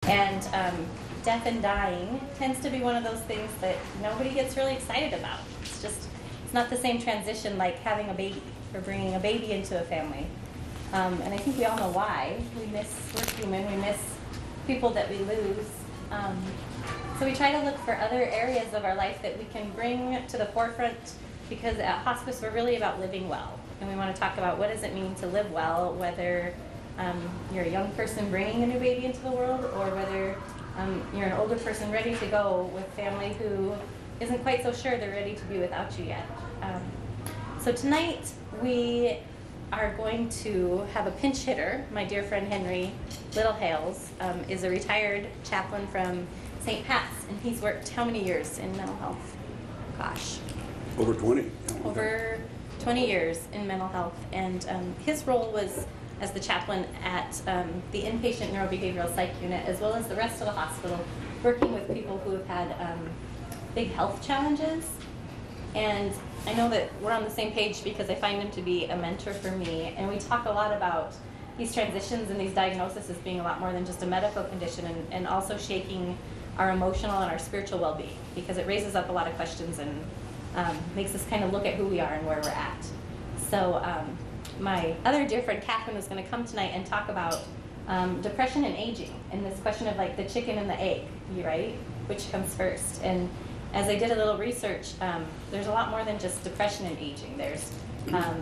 And death and dying tends to be one of those things that nobody gets really excited about. It's not the same transition like having a baby or bringing a baby into a family. And I think we all know why. We're human, we miss people that we lose. So we try to look for other areas of our life that we can bring to the forefront, because at Hospice we're really about living well. And we want to talk about what does it mean to live well, whether you're a young person bringing a new baby into the world, or whether you're an older person ready to go with family who isn't quite so sure they're ready to be without you yet. So tonight we are going to have a pinch hitter. My dear friend Henry Littlehales is a retired chaplain from St. Pat's, and he's worked how many years in mental health? Gosh. Over 20. Over 20 years in mental health, and his role was as the chaplain at the inpatient neurobehavioral psych unit, as well as the rest of the hospital, working with people who have had big health challenges. And I know that we're on the same page because I find him to be a mentor for me, and we talk a lot about these transitions and these diagnoses as being a lot more than just a medical condition, and also shaking our emotional and our spiritual well-being, because it raises up a lot of questions and makes us kind of look at who we are and where we're at. So my other dear friend Catherine is going to come tonight and talk about depression and aging, and this question of like the chicken and the egg, right? Which comes first? And as I did a little research, there's a lot more than just depression and aging. There's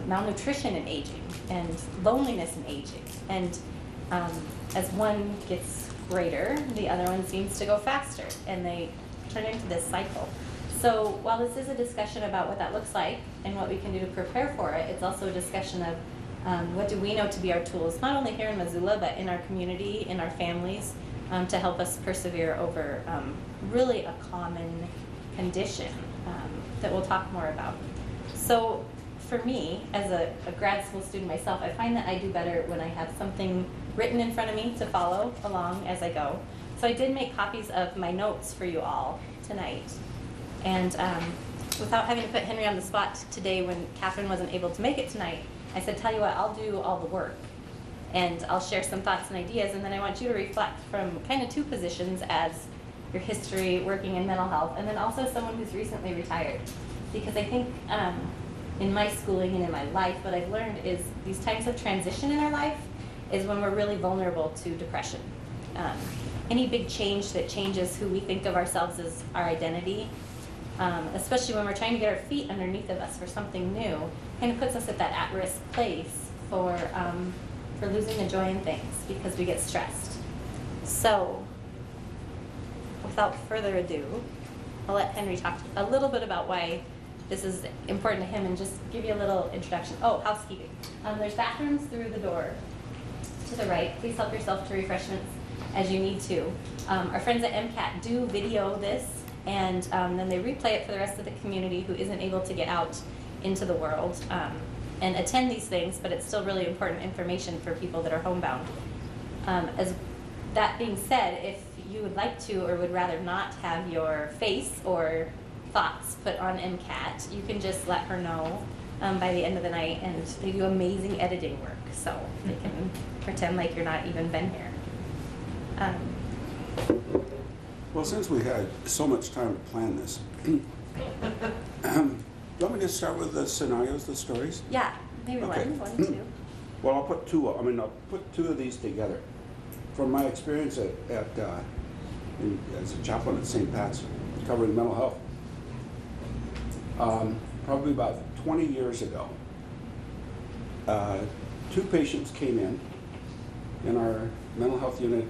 malnutrition and aging, and loneliness and aging. And as one gets greater, the other one seems to go faster, and they turn into this cycle. So while this is a discussion about what that looks like and what we can do to prepare for it, it's also a discussion of what do we know to be our tools, not only here in Missoula, but in our community, in our families, to help us persevere over really a common condition that we'll talk more about. So for me, as a grad school student myself, I find that I do better when I have something written in front of me to follow along as I go. So I did make copies of my notes for you all tonight. And without having to put Henry on the spot today when Catherine wasn't able to make it tonight, I said, tell you what, I'll do all the work. And I'll share some thoughts and ideas, and then I want you to reflect from kind of two positions as your history working in mental health, and then also someone who's recently retired. Because I think in my schooling and in my life, what I've learned is these times of transition in our life is when we're really vulnerable to depression. Any big change that changes who we think of ourselves as our identity, especially when we're trying to get our feet underneath of us for something new, kind of puts us at that at-risk place for losing the joy in things because we get stressed. So, without further ado, I'll let Henry talk a little bit about why this is important to him and just give you a little introduction. Oh, housekeeping. There's bathrooms through the door to the right. Please help yourself to refreshments as you need to. Our friends at MCAT do video this, and then they replay it for the rest of the community who isn't able to get out into the world and attend these things, but it's still really important information for people that are homebound. As that being said, if you would like to or would rather not have your face or thoughts put on MCAT, you can just let her know by the end of the night, and they do amazing editing work, so they can pretend like you're not even been here. Well, since we had so much time to plan this, do you want me to start with the scenarios, the stories? Yeah, maybe Okay. one, two. Well, I'll put two of these together. From my experience as a chaplain at St. Pat's, covering mental health, probably about 20 years ago, two patients came in our mental health unit,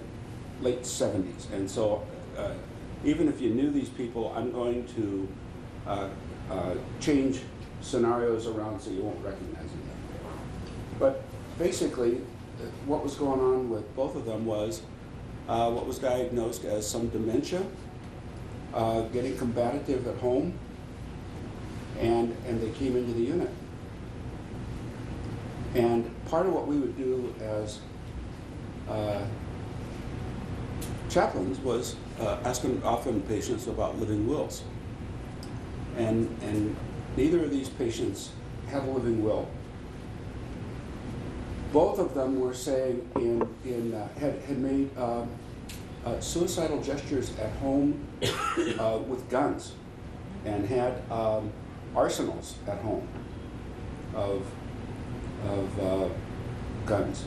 late 70s. And so even if you knew these people, I'm going to change scenarios around so you won't recognize them. But basically, what was going on with both of them was what was diagnosed as some dementia, getting combative at home, and they came into the unit. And part of what we would do as chaplains was asking often patients about living wills. And neither of these patients have a living will. Both of them were saying had made suicidal gestures at home with guns, and had arsenals at home of guns,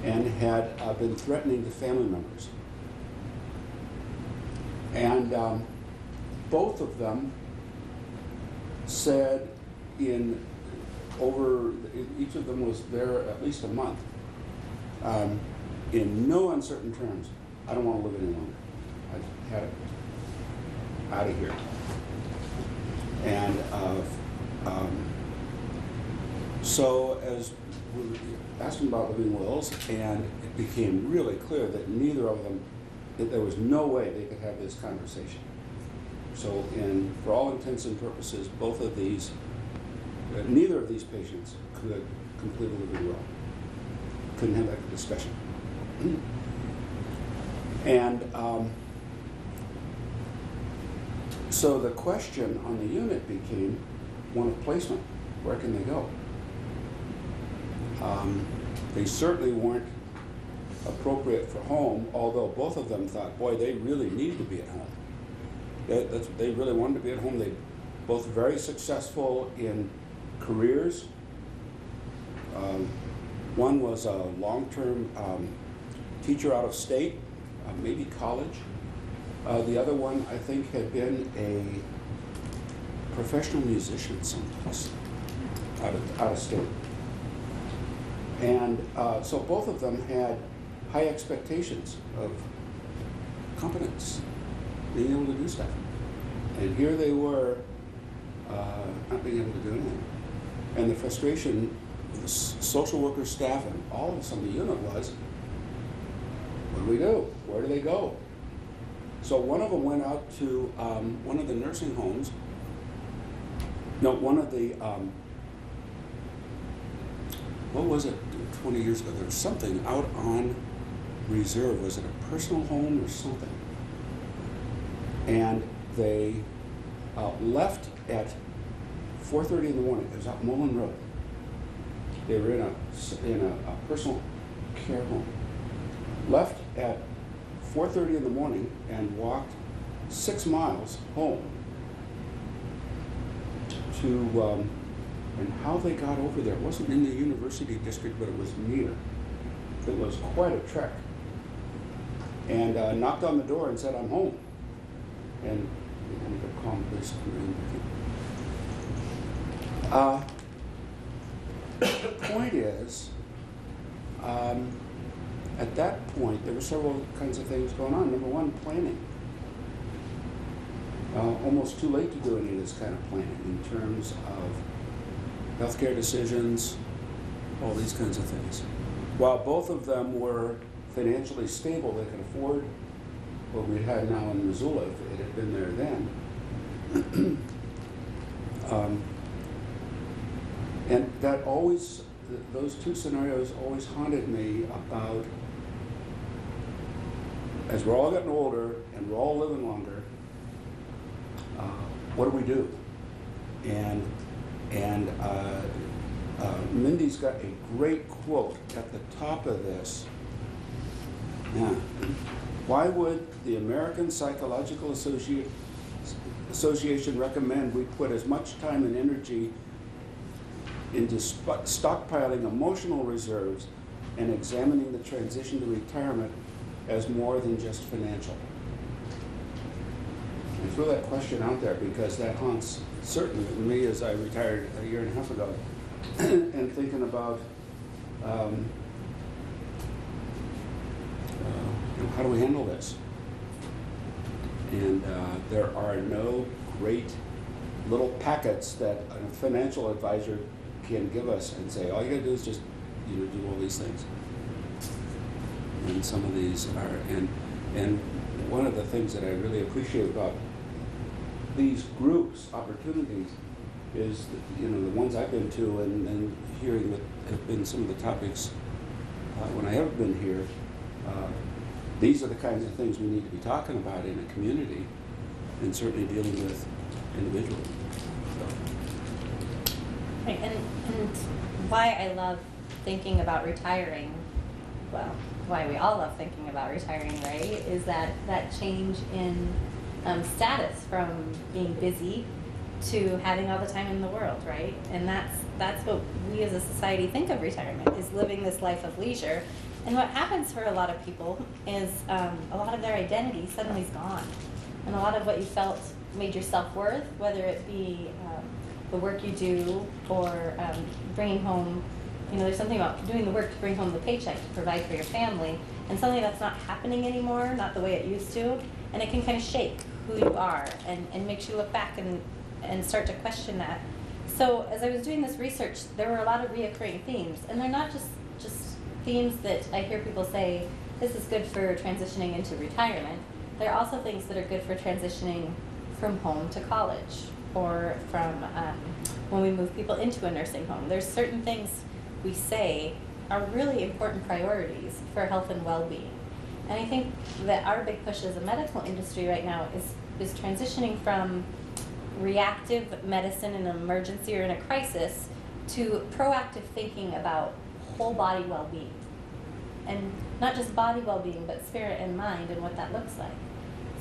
and had been threatening to family members. And both of them said each of them was there at least a month, in no uncertain terms, I don't want to live any longer. I had it out of here. And so as we were asking about living wills, and it became really clear that neither of them, that there was no way they could have this conversation. So for all intents and purposes, neither of these patients could complete a living will. Couldn't have that discussion. And so the question on the unit became one of placement. Where can they go? They certainly weren't appropriate for home, although both of them thought, boy, they really need to be at home. They really wanted to be at home. They both very successful in careers. One was a long-term teacher out of state, maybe college. The other one, I think, had been a professional musician someplace out of state. And so both of them had high expectations of competence, being able to do stuff. And here they were, not being able to do anything. And the frustration of the social worker staff and all of us on the unit was, what do we do? Where do they go? So one of them went out to one of the nursing homes. No, one of the, what was it 20 years ago? There was something out on reserve. Was it a personal home or something? And they left at 4:30 in the morning. It was out Mullen Road. They were in a personal care home. Left at 4:30 in the morning and walked 6 miles home to, and how they got over there. It wasn't in the university district, but it was near. It was quite a trek. And knocked on the door and said, I'm home. And we ended up calling the police. The point is, at that point, there were several kinds of things going on. Number one, planning. Almost too late to do any of this kind of planning in terms of healthcare decisions, all these kinds of things. While both of them were financially stable, they could afford what we had now in Missoula if it had been there then. And that always, those two scenarios always haunted me about, as we're all getting older and we're all living longer, what do we do? And Mindy's got a great quote at the top of this. Yeah. Why would the American Psychological Association recommend we put as much time and energy into stockpiling emotional reserves and examining the transition to retirement as more than just financial? I throw that question out there because that haunts certainly me as I retired a year and a half ago, and thinking about how do we handle this? And there are no great little packets that a financial advisor can give us and say, all you gotta do is just do all these things. And some of these are, and one of the things that I really appreciate about these groups, opportunities, is, the ones I've been to and hearing what have been some of the topics when I have been here, these are the kinds of things we need to be talking about in a community and certainly dealing with individually. Right, and why I love thinking about retiring, well, why we all love thinking about retiring, right, is that change in status from being busy to having all the time in the world, right? And that's what we as a society think of retirement, is living this life of leisure. And what happens for a lot of people is a lot of their identity suddenly is gone. And a lot of what you felt made your self-worth, whether it be the work you do or bringing home, there's something about doing the work to bring home the paycheck to provide for your family, and something that's not happening anymore, not the way it used to, and it can kind of shake who you are and makes you look back and start to question that. So as I was doing this research, there were a lot of reoccurring themes, and they're not just themes that I hear people say, this is good for transitioning into retirement. There are also things that are good for transitioning from home to college, or from when we move people into a nursing home. There's certain things we say are really important priorities for health and well-being. And I think that our big push as a medical industry right now is transitioning from reactive medicine in an emergency or in a crisis to proactive thinking about whole body well-being. And not just body well-being, but spirit and mind and what that looks like.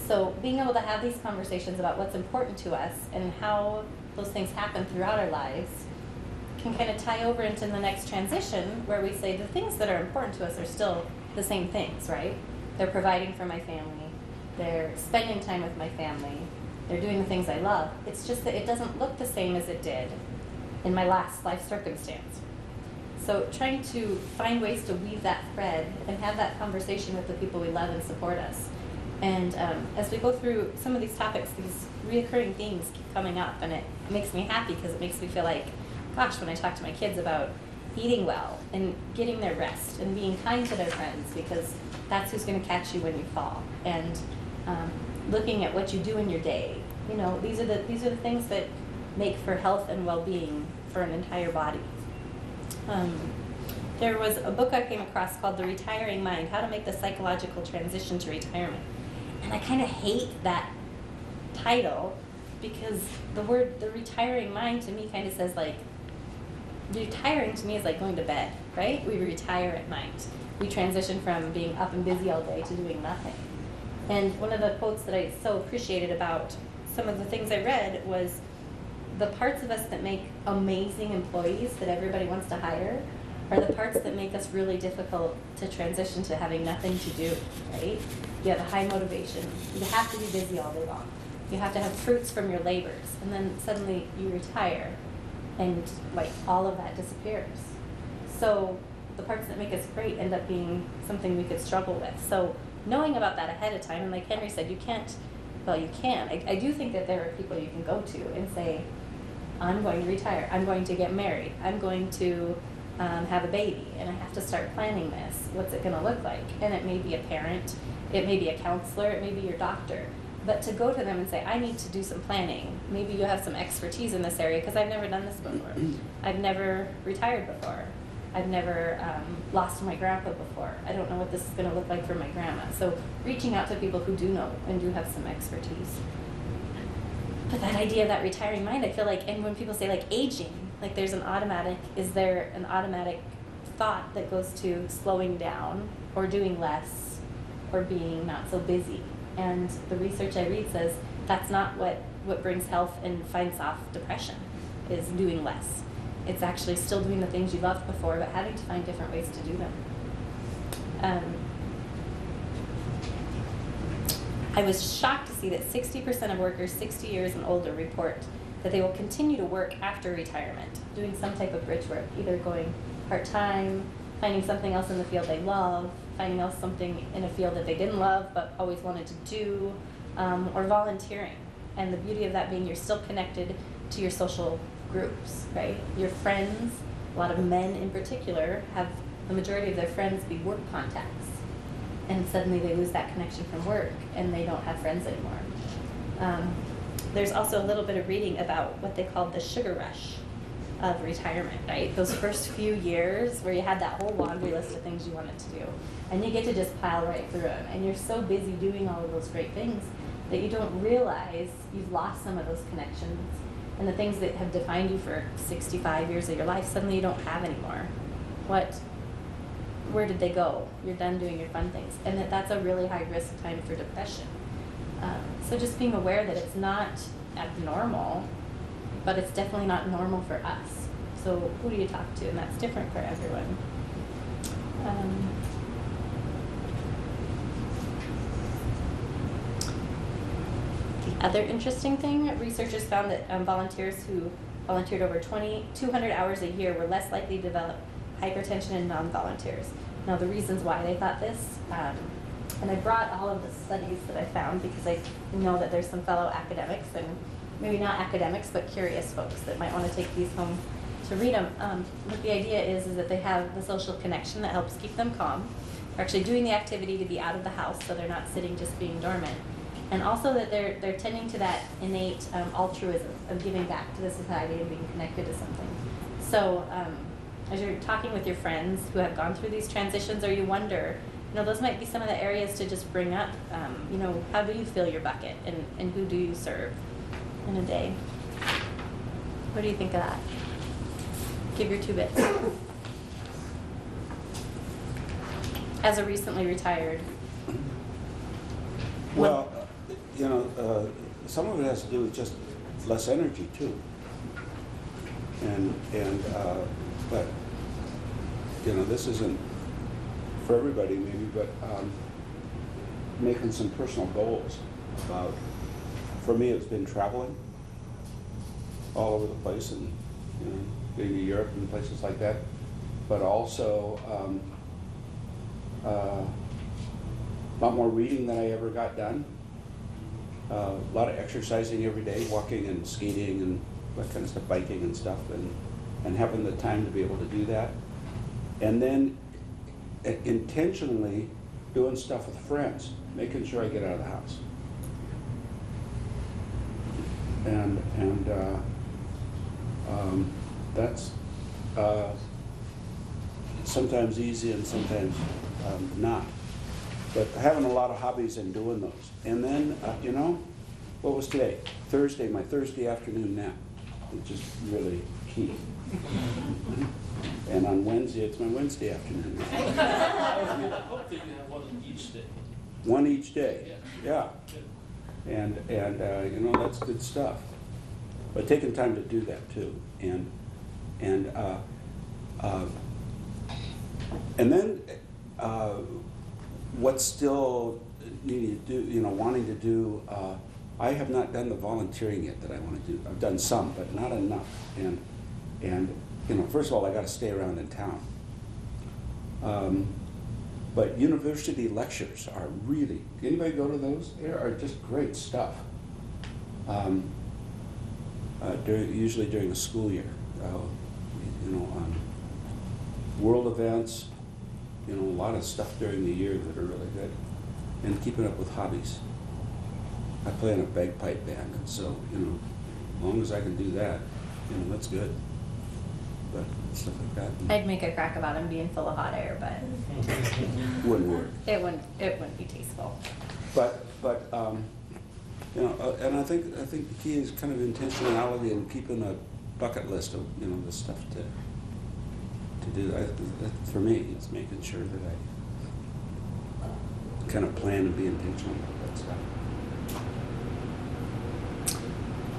So being able to have these conversations about what's important to us and how those things happen throughout our lives can kind of tie over into the next transition, where we say the things that are important to us are still the same things, right? They're providing for my family, they're spending time with my family, they're doing the things I love. It's just that it doesn't look the same as it did in my last life circumstance. So trying to find ways to weave that thread and have that conversation with the people we love and support us. And as we go through some of these topics, these reoccurring themes keep coming up, and it makes me happy because it makes me feel like, gosh, when I talk to my kids about eating well and getting their rest and being kind to their friends, because that's who's going to catch you when you fall, and looking at what you do in your day. These are the things that make for health and well-being for an entire body. There was a book I came across called The Retiring Mind, How to Make the Psychological Transition to Retirement. And I kind of hate that title, because the retiring mind to me kind of says, like, retiring to me is like going to bed, right? We retire at night. We transition from being up and busy all day to doing nothing. And one of the quotes that I so appreciated about some of the things I read was, the parts of us that make amazing employees that everybody wants to hire are the parts that make us really difficult to transition to having nothing to do, right? You have a high motivation. You have to be busy all day long. You have to have fruits from your labors. And then suddenly you retire, and like all of that disappears. So the parts that make us great end up being something we could struggle with. So knowing about that ahead of time, and like Henry said, you can. I do think that there are people you can go to and say, I'm going to retire, I'm going to get married, I'm going to have a baby, and I have to start planning this. What's it going to look like? And it may be a parent, it may be a counselor, it may be your doctor. But to go to them and say, I need to do some planning. Maybe you have some expertise in this area, because I've never done this before. I've never retired before. I've never lost my grandpa before. I don't know what this is going to look like for my grandma. So reaching out to people who do know and do have some expertise. But that idea of that retiring mind, I feel like, and when people say like aging, like is there an automatic thought that goes to slowing down or doing less or being not so busy? And the research I read says that's not what brings health and fights off depression, is doing less. It's actually still doing the things you loved before, but having to find different ways to do them. I was shocked to see that 60% of workers 60 years and older report that they will continue to work after retirement, doing some type of bridge work, either going part-time, finding something else in the field they love, finding else something in a field that they didn't love but always wanted to do, or volunteering. And the beauty of that being you're still connected to your social groups, right? Your friends, a lot of men in particular, have the majority of their friends be work contacts. And suddenly they lose that connection from work and they don't have friends anymore. there's also a little bit of reading about what they called the sugar rush of retirement, right? Those first few years where you had that whole laundry list of things you wanted to do, and you get to just pile right through them, and you're so busy doing all of those great things that you don't realize you've lost some of those connections, and the things that have defined you for 65 years of your life, suddenly you don't have anymore. Where did they go? You're done doing your fun things, and that's a really high risk time for depression. So just being aware that it's not abnormal, but it's definitely not normal for us. So who do you talk to? And that's different for everyone. The other interesting thing, researchers found that volunteers who volunteered over 200 hours a year were less likely to develop hypertension than non-volunteers. Now the reasons why they thought this, and I brought all of the studies that I found because I know that there's some fellow academics, and maybe not academics, but curious folks that might want to take these home to read them. But the idea is that they have the social connection that helps keep them calm. They're actually doing the activity to be out of the house, so they're not sitting just being dormant. And also that they're tending to that innate altruism of giving back to the society and being connected to something. So as you're talking with your friends who have gone through these transitions, or you wonder, those might be some of the areas to just bring up, how do you fill your bucket, and who do you serve in a day? What do you think of that? Give your 2 bits. As a recently retired. Well, some of it has to do with just less energy too. But this isn't for everybody maybe, but making some personal goals about, for me it's been traveling all over the place, and being to Europe and places like that, but also a lot more reading than I ever got done, a lot of exercising every day, walking and skating and that kind of stuff, biking and stuff, and having the time to be able to do that. And then intentionally doing stuff with friends, making sure I get out of the house. And that's sometimes easy and sometimes not. But having a lot of hobbies and doing those. And then, what was today? Thursday, my Thursday afternoon nap, which is really key. And on Wednesday, it's my Wednesday afternoon nap. Hopefully you have one each day. One each day, yeah. And that's good stuff. But taking time to do that too. And then what's still needed to do, wanting to do, I have not done the volunteering yet that I want to do. I've done some, but not enough. And first of all, I got to stay around in town. But university lectures are really, anybody go to those? They are just great stuff. Usually during the school year, on world events, a lot of stuff during the year that are really good. And keeping up with hobbies. I play in a bagpipe band, and so, as long as I can do that, that's good. But stuff like that. I'd make a crack about them being full of hot air, but Wouldn't work. it wouldn't be tasteful. But and I think the key is kind of intentionality and keeping a bucket list of the stuff to do. For me, it's making sure that I kind of plan and be intentional about that stuff.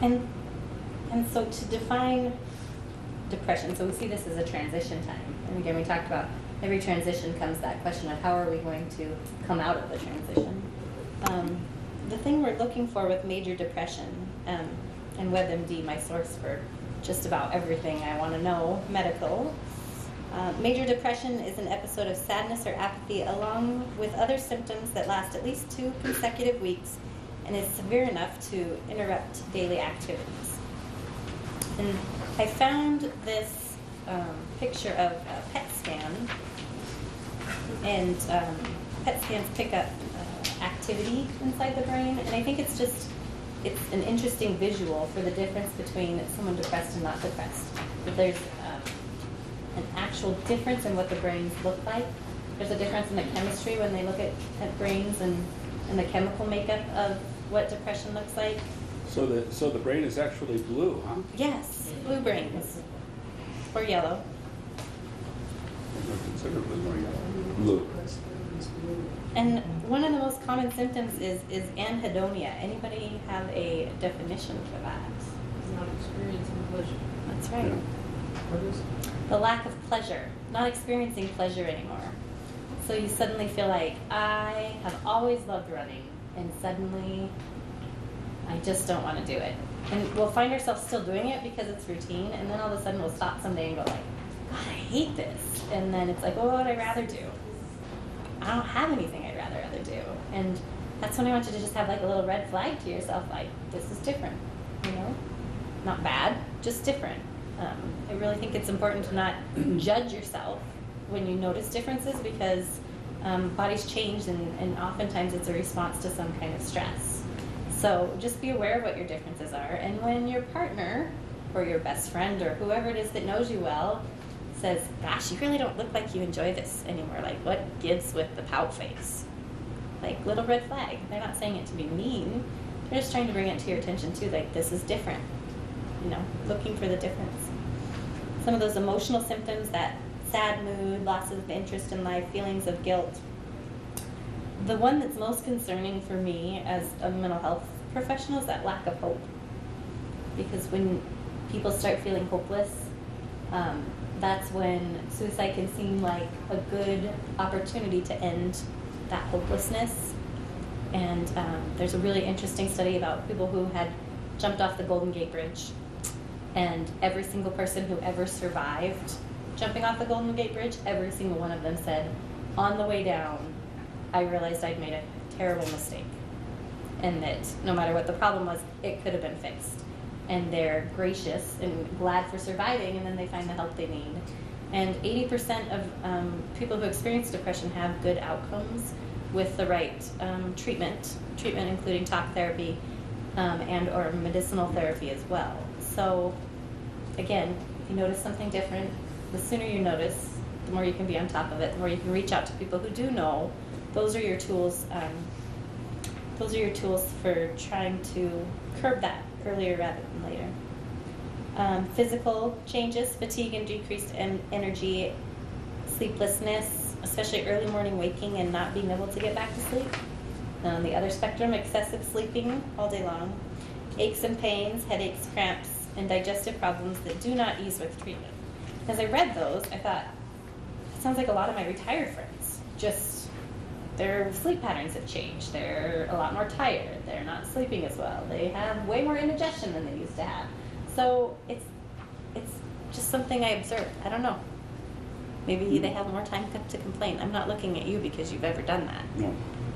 And so to define depression, so we see this as a transition time. And again, we talked about every transition comes that question of how are we going to come out of the transition. The thing we're looking for with major depression, and WebMD, my source for just about everything I want to know medical, major depression is an episode of sadness or apathy along with other symptoms that last at least 2 consecutive weeks and is severe enough to interrupt daily activities. And I found this picture of a PET scan, and PET scans pick up activity inside the brain, and I think it's just it's an interesting visual for the difference between someone depressed and not depressed. That there's an actual difference in what the brains look like. There's a difference in the chemistry when they look at brains and the chemical makeup of what depression looks like. So the brain is actually blue, huh? Yes, blue brains. Or yellow. Considerably more yellow. Blue. And one of the most common symptoms is anhedonia. Anybody have a definition for that? Not experiencing pleasure. That's right. Yeah. What is it? The lack of pleasure, not experiencing pleasure anymore. So you suddenly feel like, I have always loved running, and suddenly I just don't want to do it. And we'll find ourselves still doing it because it's routine, and then all of a sudden we'll stop someday and go like, God, I hate this. And then it's like, well, what would I rather do? I don't have anything I'd rather do. And that's when I want you to just have like a little red flag to yourself, like, this is different, you know? Not bad, just different. I really think it's important to not judge yourself when you notice differences, because bodies change, and oftentimes it's a response to some kind of stress. So just be aware of what your differences are, and when your partner or your best friend or whoever it is that knows you well says, gosh, you really don't look like you enjoy this anymore, like what gives with the pout face? Like, little red flag. They're not saying it to be mean, they're just trying to bring it to your attention too, like, this is different, you know, looking for the difference. Some of those emotional symptoms, that sad mood, loss of interest in life, feelings of guilt. The one that's most concerning for me as a mental health professional is that lack of hope. Because when people start feeling hopeless, that's when suicide can seem like a good opportunity to end that hopelessness. And there's a really interesting study about people who had jumped off the Golden Gate Bridge, and every single person who ever survived jumping off the Golden Gate Bridge, every single one of them said, on the way down, I realized I'd made a terrible mistake, and that no matter what the problem was, it could have been fixed. And they're gracious and glad for surviving, and then they find the help they need. And 80% of people who experience depression have good outcomes with the right treatment including talk therapy and or medicinal therapy as well. So again, if you notice something different, the sooner you notice, the more you can be on top of it, the more you can reach out to people who do know. Those are your tools. Those are your tools for trying to curb that earlier rather than later. Physical changes, fatigue and decreased energy, sleeplessness, especially early morning waking and not being able to get back to sleep. On the other spectrum, excessive sleeping all day long, aches and pains, headaches, cramps, and digestive problems that do not ease with treatment. As I read those, I thought, it sounds like a lot of my retired friends. Just their sleep patterns have changed. They're a lot more tired. They're not sleeping as well. They have way more indigestion than they used to have. So it's just something I observed. I don't know. Maybe they have more time to complain. I'm not looking at you because you've ever done that. No.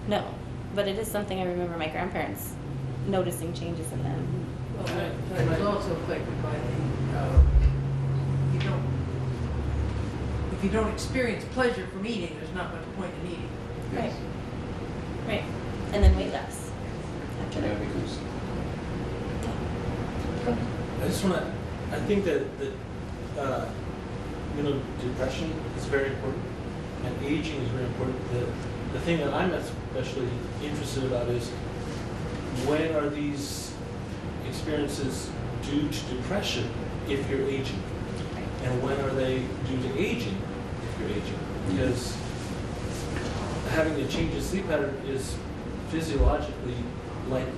No. But it is something I remember my grandparents noticing changes in them. Well, that was also affected by if you don't experience pleasure from eating, there's not much point in eating. Right. Right. And then weight loss after Yeah, that. because I just want to, I think that depression is very important, and aging is very important. The thing that I'm especially interested about is, when are these experiences due to depression if you're aging? And when are they due to aging if you're aging? Because having a change in sleep pattern is physiologically likely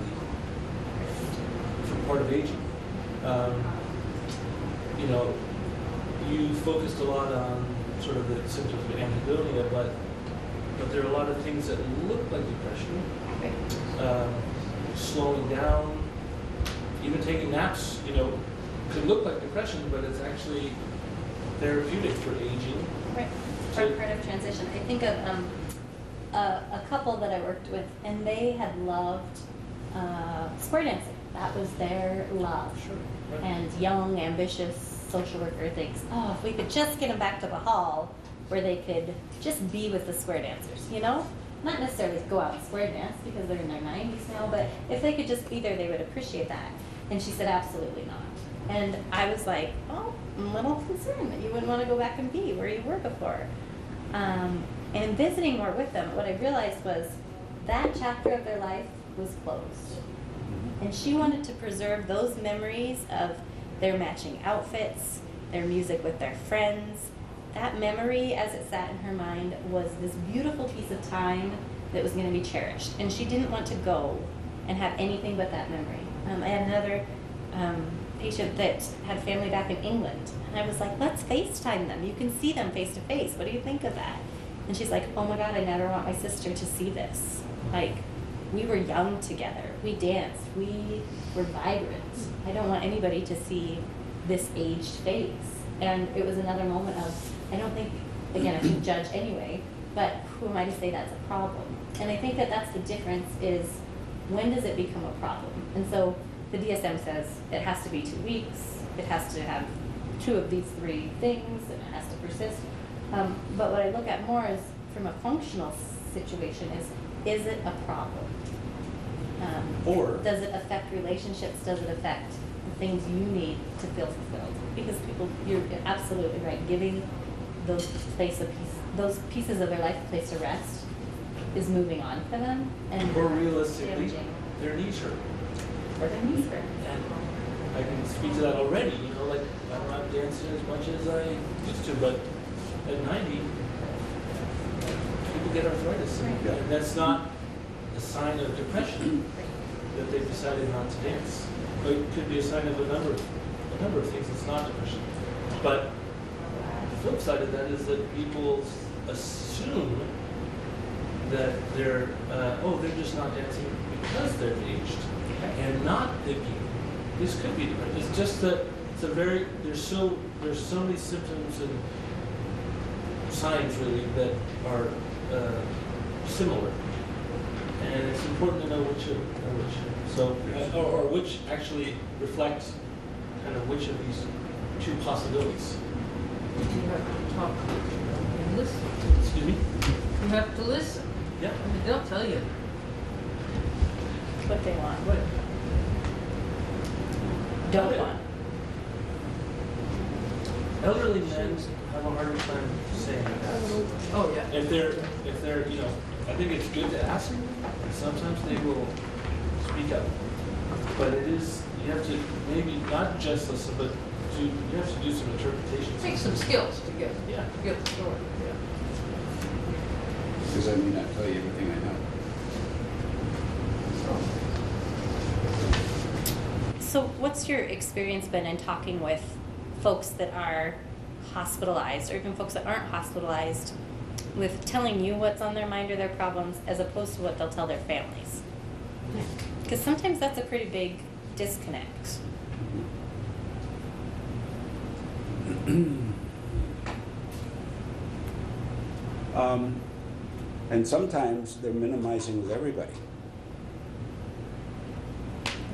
for part of aging. You focused a lot on sort of the symptoms of anhedonia, but there are a lot of things that look like depression. Slowing down, even taking naps, could look like depression, but it's actually therapeutic for aging. Right. Or part of transition. I think of a couple that I worked with, and they had loved square dancing. That was their love. Sure. Right. And young, ambitious social worker thinks, oh, if we could just get them back to the hall where they could just be with the square dancers, not necessarily go out and square dance because they're in their 90s now, but if they could just be there, they would appreciate that. And she said, absolutely not. And I was like, oh, I'm a little concerned that you wouldn't want to go back and be where you were before. And in visiting more with them, what I realized was that chapter of their life was closed. And she wanted to preserve those memories of their matching outfits, their music with their friends. That memory, as it sat in her mind, was this beautiful piece of time that was going to be cherished. And she didn't want to go and have anything but that memory. I had another patient that had family back in England. And I was like, let's FaceTime them. You can see them face to face. What do you think of that? And she's like, oh my God, I never want my sister to see this. Like, we were young together. We danced. We were vibrant. I don't want anybody to see this aged face. And it was another moment of, I don't think, again, I shouldn't judge anyway, but who am I to say that's a problem? And I think that that's the difference is, when does it become a problem? And so the DSM says it has to be 2 weeks, it has to have 2 of these 3 things, and it has to persist. But what I look at more is, from a functional situation, is it a problem? Or does it affect relationships? Does it affect the things you need to feel fulfilled? Because people, you're absolutely right, giving those pieces of their life a place to rest is moving on for them, and or realistically, damaging. their knees hurt. Or their knees hurt. And I can speak to that already, you know, like I'm not dancing as much as I used to, but at 90, people get arthritis. Right. Yeah. And that's not a sign of depression that they've decided not to dance. But it could be a sign of a number of things. It's not depression. But the flip side of that is that people assume that they're just not dancing because they're aged, and not thinking this could be depression. It's just that there's so many symptoms and signs really that are similar, and it's important to know which. Or which actually reflect kind of which of these 2 possibilities. You have to talk and listen. Excuse me? You have to listen. Yeah. I mean, they'll tell you. What they want. What? Don't Okay. want. Elderly men have a harder time saying that. Oh, yeah. If they're, you know, I think it's good to ask. Sometimes they will speak up, but you have to maybe not just listen, but you have to do some interpretation. Take some skills to get Yeah. the story. Yeah. Because I may not tell you everything I know. So what's your experience been in talking with folks that are hospitalized, or even folks that aren't hospitalized, with telling you what's on their mind or their problems, as opposed to what they'll tell their families? Because sometimes that's a pretty big disconnect. And sometimes they're minimizing with everybody.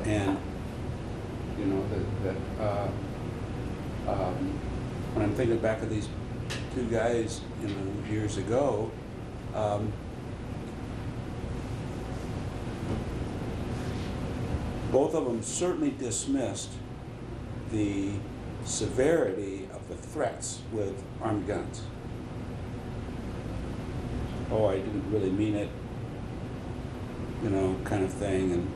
And, you know, when I'm thinking back of these 2 guys, you know, years ago, both of them certainly dismissed the severity of the threats with armed guns. Oh, I didn't really mean it, you know, kind of thing,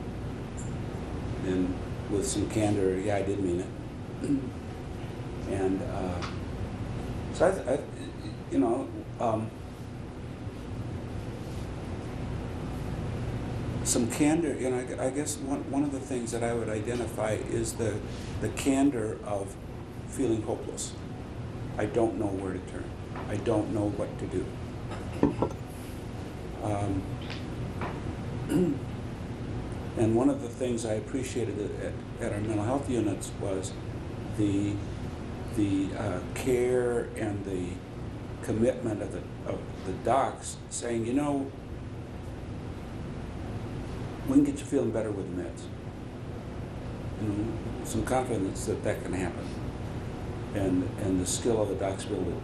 and with some candor, yeah, I did mean it. And so I you know, some candor, you know, I guess one of the things that I would identify is the candor of feeling hopeless. I don't know where to turn. I don't know what to do. And one of the things I appreciated at our mental health units was the care and the commitment of the docs saying, you know, we can get you feeling better with the meds. You know, some confidence that can happen, and the skill of the docs to be able to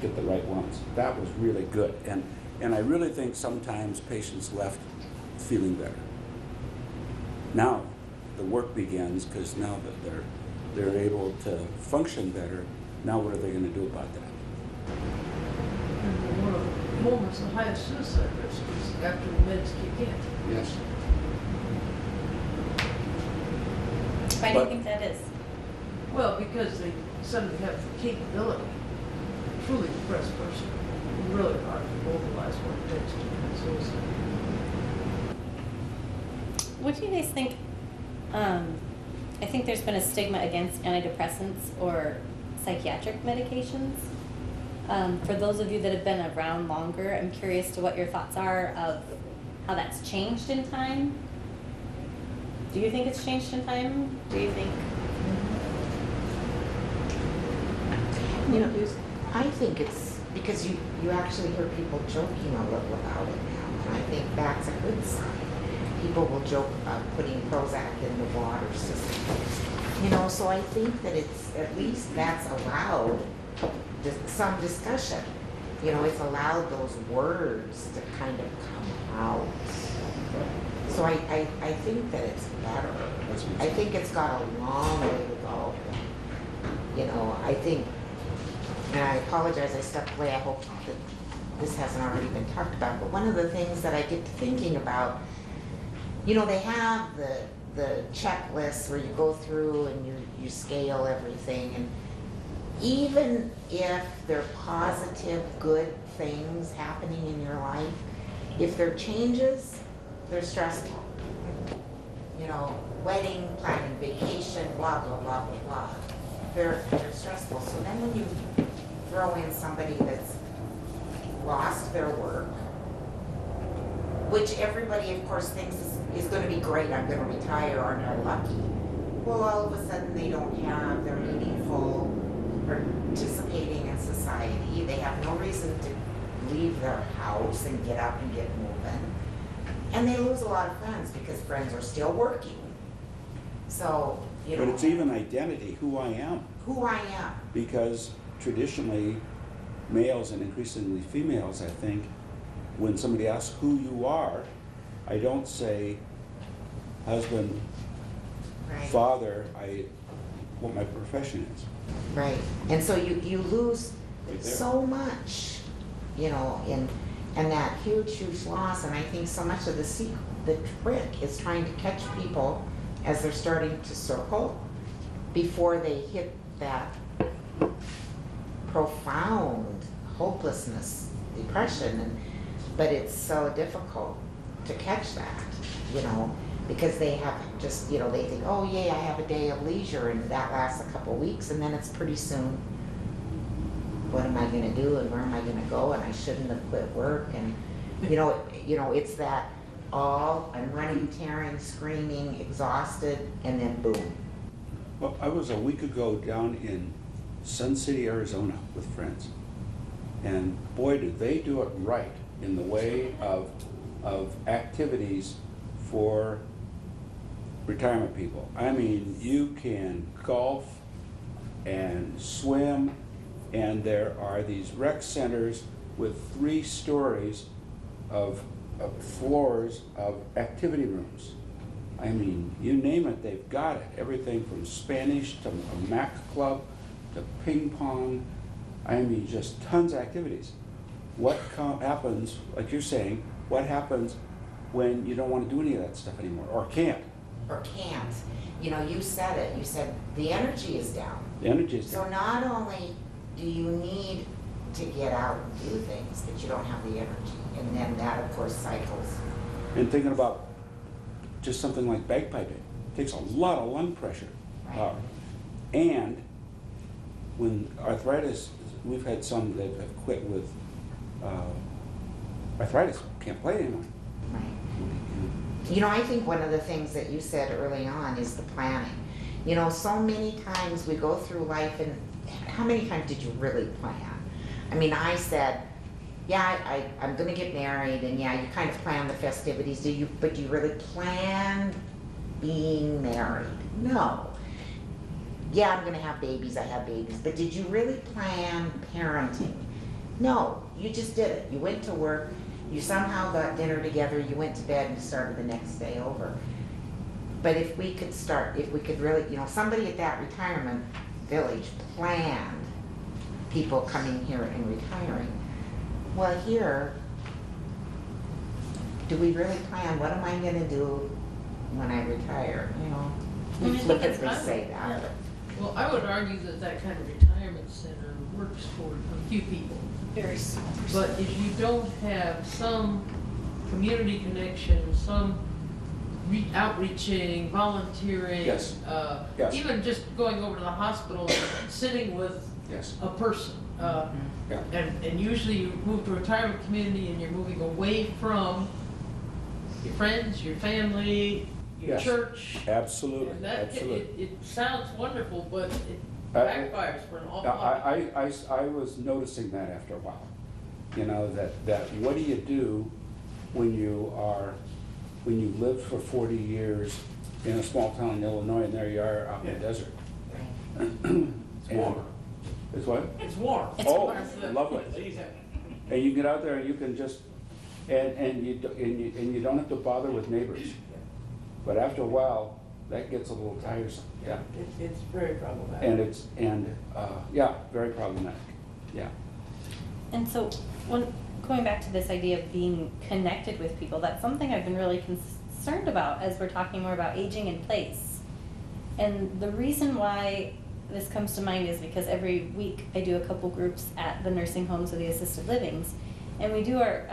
get the right ones. That was really good, and And I really think sometimes patients left feeling better. Now the work begins, because now that they're able to function better, now what are they going to do about that? And one of the moments of highest suicide risk is after the meds kick in. Yes. Why do you But- think that is? Well, because they suddenly have the capability, a truly depressed person, really hard to mobilize what it takes to commit suicide. What do you guys think? I think there's been a stigma against antidepressants or psychiatric medications. For those of you that have been around longer, I'm curious to what your thoughts are of how that's changed in time. Do you think it's changed in time? Do you think? You know, I think it's because you actually hear people joking a little about it now, and I think that's a good sign. People will joke about putting Prozac in the water system. You know, so I think that it's, at least that's allowed some discussion. You know, it's allowed those words to kind of come out. So I think that it's better. I think it's got a long way to go. You know, I think, and I apologize, I stepped away, I hope that this hasn't already been talked about, but one of the things that I get to thinking about, you know, they have the checklists where you go through and you scale everything, and even if they're positive, good things happening in your life, if there are changes, they're stressful. You know, wedding, planning, vacation, blah, blah, blah, blah, blah. They're stressful. So then when you throw in somebody that's lost their work, which everybody, of course, thinks is going to be great, I'm going to retire, aren't I lucky? Well, all of a sudden they don't have their meaningful participating in society. They have no reason to leave their house and get up and get moving. And they lose a lot of friends because friends are still working. So, you know. But it's even identity, who I am. Who I am. Because traditionally, males and increasingly females, I think, when somebody asks who you are, I don't say husband, Right. father, what my profession is. Right. And so you lose Right there. so much, you know, and that huge, huge loss. And I think so much of the trick is trying to catch people as they're starting to circle before they hit that profound hopelessness, depression. But it's so difficult to catch that, you know, because they have just, you know, they think, oh yay, I have a day of leisure, and that lasts a couple weeks, and then it's pretty soon, what am I gonna do, and where am I gonna go, and I shouldn't have quit work, and you know, it's that I'm running, tearing, screaming, exhausted, and then boom. Well, I was a week ago down in Sun City, Arizona with friends. And boy, did they do it right in the way of activities for retirement people. I mean, you can golf and swim, and there are these rec centers with 3 stories of floors of activity rooms. I mean, you name it, they've got it. Everything from Spanish to a Mac club to ping pong. I mean, just tons of activities. What happens, like you're saying, what happens when you don't want to do any of that stuff anymore, or can't? Or can't. You know, you said it. You said the energy is down. The energy is So down. not only do you need to get out and do things, but you don't have the energy. And then that, of course, cycles. And thinking about just something like bagpiping, takes a lot of lung pressure. Right. And when arthritis, we've had some that have quit with arthritis, can't play anymore. Right. You know, I think one of the things that you said early on is the planning. You know, so many times we go through life, and how many times did you really plan? I mean, I said, yeah, I'm gonna get married, and yeah, you kind of plan the festivities, but do you really plan being married? No. Yeah, I'm gonna have babies, I have babies, but did you really plan parenting? No, you just did it. You went to work, You somehow got dinner together, you went to bed and started the next day over. But if we could really, somebody at that retirement village planned people coming here and retiring. Well, here, do we really plan, what am I gonna do when I retire, I We mean, I think it's flippantly say fine. that. Well, I would argue that that kind of retirement center works for a few people. Very small. But if you don't have some community connection, some outreaching, volunteering. Yes. Yes. Even just going over to the hospital and sitting with Yes. a person. Yeah. And usually you move to a retirement community and you're moving away from your friends, your family, your Yes. church. Absolutely, And that, absolutely. it sounds wonderful, but it I- backfires for an awful lot. I was noticing that after a while, that what do you do when you lived for 40 years in a small town in Illinois, and there you are out in the desert? It's warmer. It's what? It's warm. It's Oh, warm. lovely. And you get out there and you can just, and you don't have to bother with neighbors. But after a while, that gets a little tiresome, yeah. It's very problematic. Yeah, very problematic, yeah. And so, going back to this idea of being connected with people, that's something I've been really concerned about as we're talking more about aging in place. And the reason why this comes to mind is because every week I do a couple groups at the nursing homes or the assisted livings, and we do our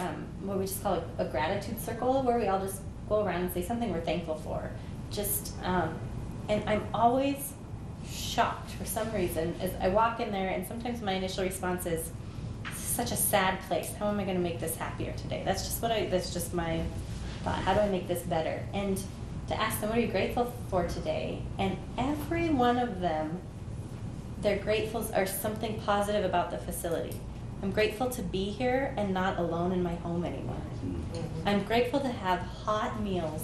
what we just call a gratitude circle, where we all just go around and say something we're thankful for. And I'm always shocked for some reason as I walk in there, and sometimes my initial response is, "This is such a sad place. How am I going to make this happier today?" That's just my thought. How do I make this better? And to ask them, "What are you grateful for today?" And every one of them, their gratefuls are something positive about the facility. I'm grateful to be here and not alone in my home anymore. I'm grateful to have hot meals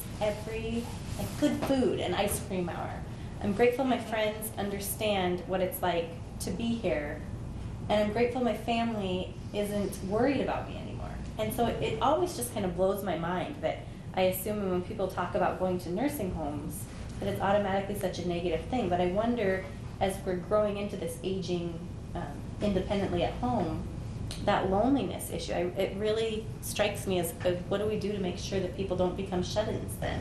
good food and ice cream hour. I'm grateful my friends understand what it's like to be here. And I'm grateful my family isn't worried about me anymore. And so it always just kind of blows my mind that I assume when people talk about going to nursing homes, that it's automatically such a negative thing. But I wonder, as we're growing into this aging independently at home, that loneliness issue, it really strikes me as what do we do to make sure that people don't become shut-ins then?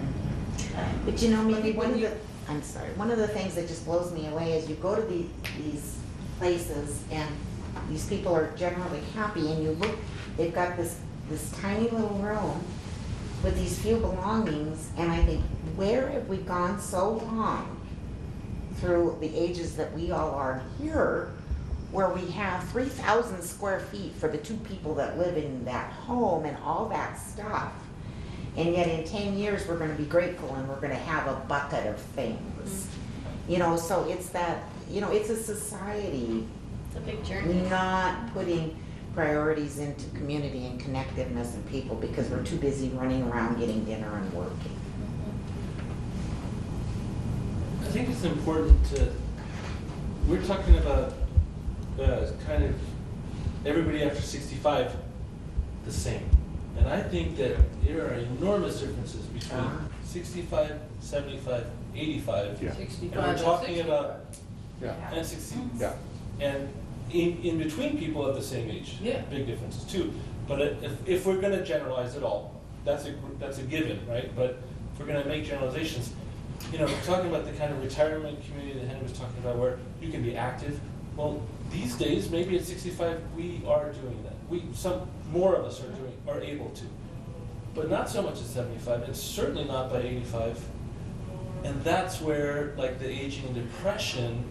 But maybe one of the things that just blows me away is you go to these places and these people are generally happy, and you look, they've got this tiny little room with these few belongings, and I think, where have we gone so long through the ages that we all are here, where we have 3,000 square feet for the two people that live in that home and all that stuff. And yet in 10 years, we're gonna be grateful and we're gonna have a bucket of things. So it's that, it's a society It's a big journey. not putting priorities into community and connectiveness and people because we're too busy running around getting dinner and working. I think it's important we're talking about kind of everybody after 65 the same. And I think that there are enormous differences between 65, 75, 85. Yeah. 65 And we're talking 65. about, Yeah, and 60. yeah. And in between people of the same age, Yeah. big differences too. But if we're gonna generalize it all, that's a given, right? But if we're gonna make generalizations, we're talking about the kind of retirement community that Henry was talking about where you can be active. Well, these days, maybe at 65, we are doing that. Some more of us are able to, but not so much at 75, and certainly not by 85. And that's where like the aging and depression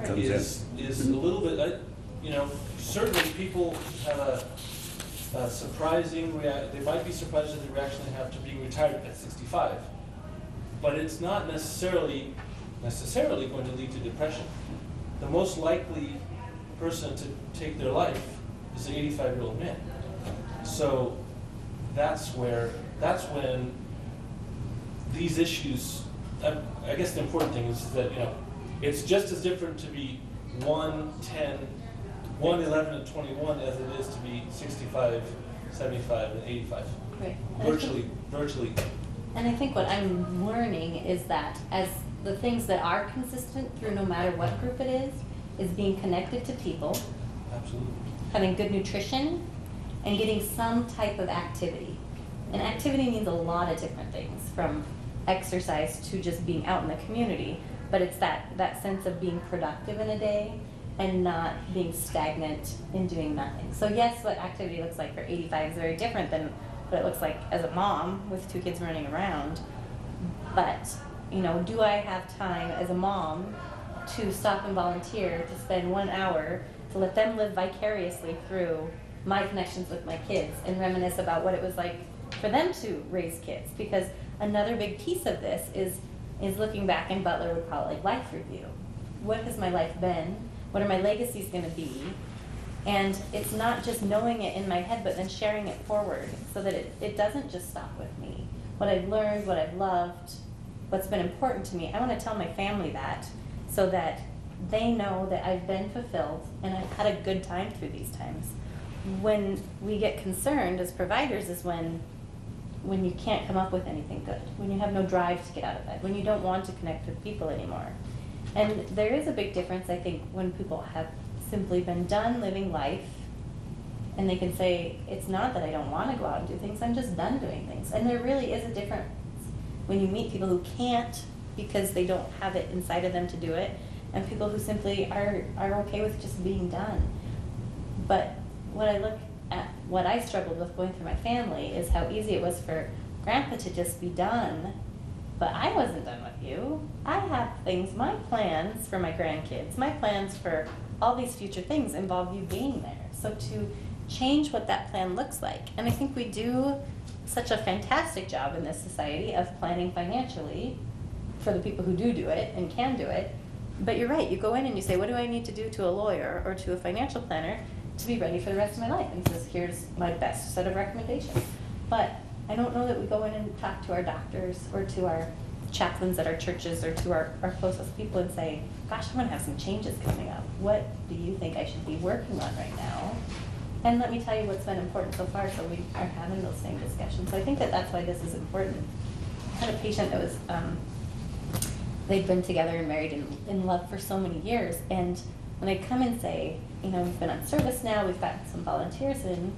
Comes is a little bit. Certainly people have a surprising they might be surprised at the reaction they have to being retired at 65, but it's not necessarily going to lead to depression. The most likely person to take their life is an 85-year-old man. So that's when these issues, I guess the important thing is that, it's just as different to be 1, 10, 1, 11, and 21 as it is to be 65, 75 and 85. Right. Virtually. And I think what I'm learning is that as the things that are consistent through no matter what group it is being connected to people, Absolutely. having good nutrition, and getting some type of activity. And activity means a lot of different things, from exercise to just being out in the community. But it's that sense of being productive in a day and not being stagnant in doing nothing. So yes, what activity looks like for 85 is very different than what it looks like as a mom with 2 kids running around. But, do I have time as a mom to stop and volunteer, to spend 1 hour, to let them live vicariously through my connections with my kids and reminisce about what it was like for them to raise kids? Because another big piece of this is looking back, and Butler would call it like life review. What has my life been? What are my legacies going to be? And it's not just knowing it in my head, but then sharing it forward so that it doesn't just stop with me. What I've learned, what I've loved, what's been important to me, I want to tell my family that so that they know that I've been fulfilled and I've had a good time through these times. When we get concerned as providers is when you can't come up with anything good, when you have no drive to get out of bed, when you don't want to connect with people anymore. And there is a big difference, I think, when people have simply been done living life and they can say, it's not that I don't want to go out and do things, I'm just done doing things. And there really is a difference when you meet people who can't because they don't have it inside of them to do it, and people who simply are okay with just being done. But when I look at what I struggled with going through my family is how easy it was for Grandpa to just be done, but I wasn't done with you. I have things, my plans for my grandkids, my plans for all these future things involve you being there. So to change what that plan looks like, and I think we do such a fantastic job in this society of planning financially for the people who do it and can do it. But you're right, you go in and you say, what do I need to do to a lawyer or to a financial planner to be ready for the rest of my life? And says, here's my best set of recommendations. But I don't know that we go in and talk to our doctors or to our chaplains at our churches or to our closest people and say, gosh, I'm going to have some changes coming up. What do you think I should be working on right now? And let me tell you what's been important so far, so we are having those same discussions. So I think that that's why this is important. I had a patient that was, they'd been together and married and in love for so many years, and when they come and say, we've been on service now, we've got some volunteers in,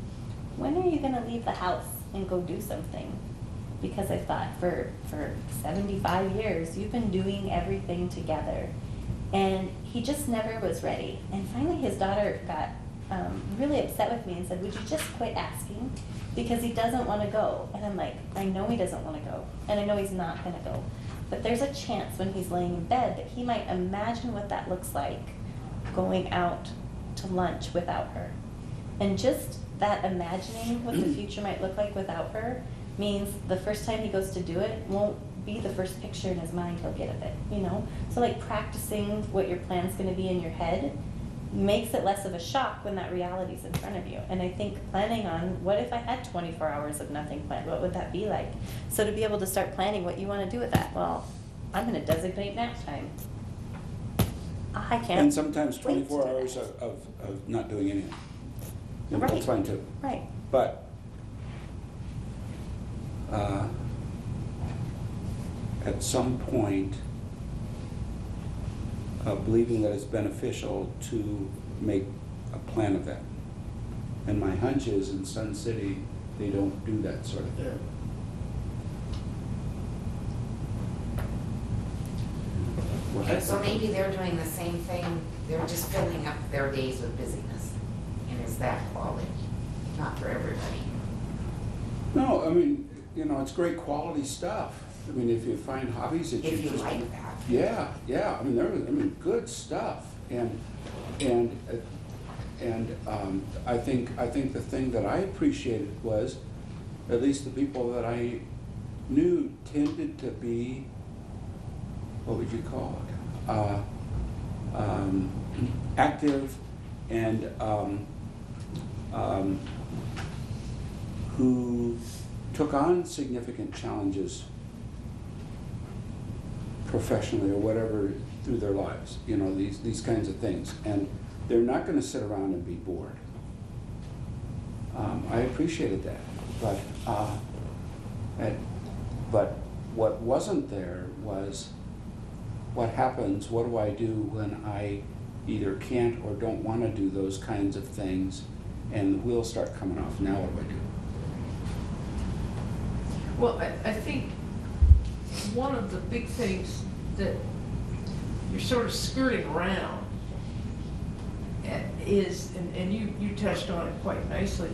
when are you going to leave the house and go do something? Because I thought for 75 years, you've been doing everything together. And he just never was ready. And finally his daughter got really upset with me and said, would you just quit asking? Because he doesn't want to go. And I'm like, I know he doesn't want to go. And I know he's not going to go. But there's a chance when he's laying in bed that he might imagine what that looks like, going out to lunch without her. And just that imagining what the future might look like without her means the first time he goes to do it won't be the first picture in his mind he'll get of it, So like practicing what your plan's going to be in your head makes it less of a shock when that reality's in front of you. And I think planning on, what if I had 24 hours of nothing planned? What would that be like? So to be able to start planning what you want to do with that, well, I'm going to designate nap time. I can't. And sometimes wait to 24 do hours that. of not doing anything. Right. That's fine too. Right. But at some point, believing that it's beneficial to make a plan of that. And my hunch is in Sun City, they don't do that sort of thing. So maybe they're doing the same thing, they're just filling up their days with busyness. And is that quality? Not for everybody. No, I mean, it's great quality stuff. I mean, if you find hobbies that If you just like that. Yeah. I mean, good stuff. And I think the thing that I appreciated was, at least the people that I knew tended to be, what would you call it? Active and who took on significant challenges professionally or whatever through their lives, these kinds of things. And they're not going to sit around and be bored. I appreciated that, but what wasn't there was what happens, what do I do when I either can't or don't want to do those kinds of things, and the wheels start coming off. Now what do I do? Well, I think one of the big things that you're sort of skirting around is, and you touched on it quite nicely,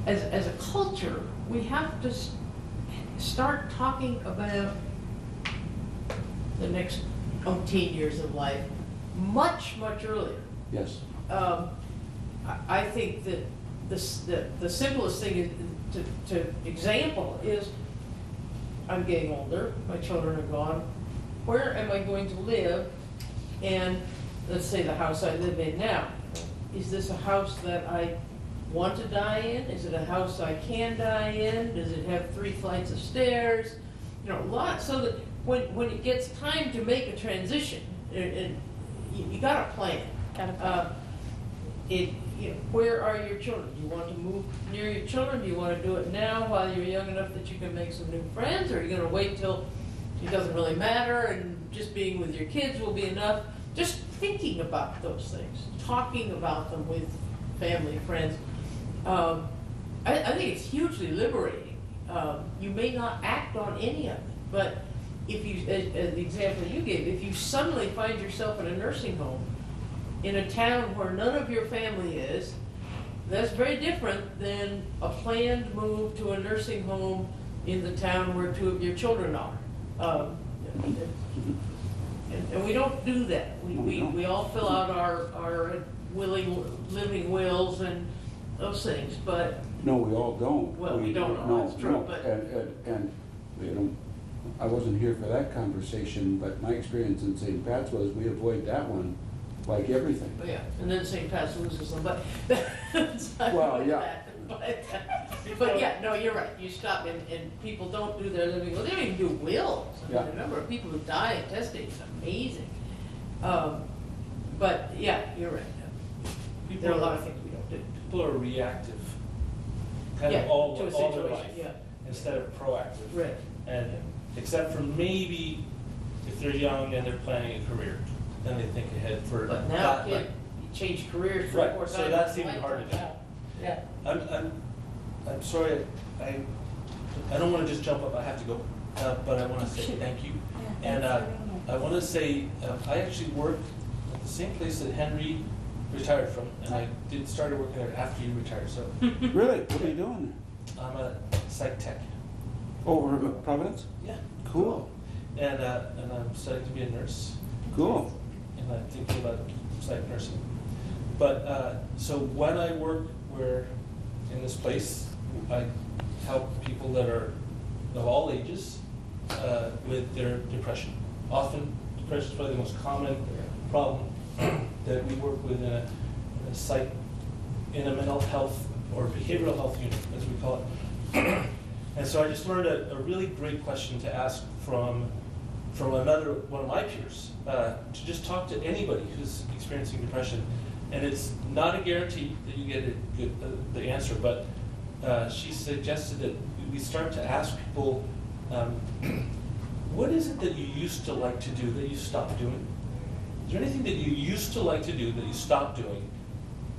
as a culture, we have to start talking about the next umpteen years of life much earlier. Yes. I think that the simplest thing is to example is, I'm getting older, my children are gone, where am I going to live? And let's say the house I live in now, is this a house that I want to die in? Is it a house I can die in? Does it have 3 flights of stairs? You know, lots, so that when it gets time to make a transition, you got a plan. Got a plan. Where are your children? Do you want to move near your children? Do you want to do it now while you're young enough that you can make some new friends? Or are you going to wait till it doesn't really matter and just being with your kids will be enough? Just thinking about those things, talking about them with family, friends. I think it's hugely liberating. You may not act on any of it, but if you, as the example you gave, if you suddenly find yourself in a nursing home in a town where none of your family is, that's very different than a planned move to a nursing home in the town where 2 of your children are. And we don't do that. We all fill out our willing living wills and those things, but. No, we all don't. Well, we don't know, that's true, but. And, you know, I wasn't here for that conversation, but my experience in St. Pat's was we avoid that one like everything. Yeah, and then St. Pat's loses them, but. Well, yeah. But yeah, no, you're right, you stop and people don't do their living will, they don't even do wills. I mean, Yeah. the number of people who die at testing is amazing. But yeah, you're right. There are a lot of things we don't do. People are reactive, kind Yeah, of all to a their situation, life, yeah. instead of proactive. Right. And except for maybe if they're young and they're planning a career, then they think ahead for But now, that. kid, you change careers 3 or 4 Right, times. so that's in even life. harder to do. Yeah. I'm sorry, I don't want to just jump up, I have to go, but I want to say thank you. Yeah, And thanks for I want to say, I actually worked at the same place that Henry retired from, and I started working there after you retired, so Really? What are you doing? I'm a psych tech. Over at Providence? Yeah. Cool. And I'm studying to be a nurse, Cool. and I'm thinking about psych nursing. But, so when I work in this place, I help people that are of all ages with their depression. Often, depression is probably the most common problem that we work with in a mental health or behavioral health unit, as we call it. And so I just learned a really great question to ask from one of my peers, to just talk to anybody who's experiencing depression. And it's not a guarantee that you get the answer, but she suggested that we start to ask people, what is it that you used to like to do that you stopped doing? Is there anything that you used to like to do that you stopped doing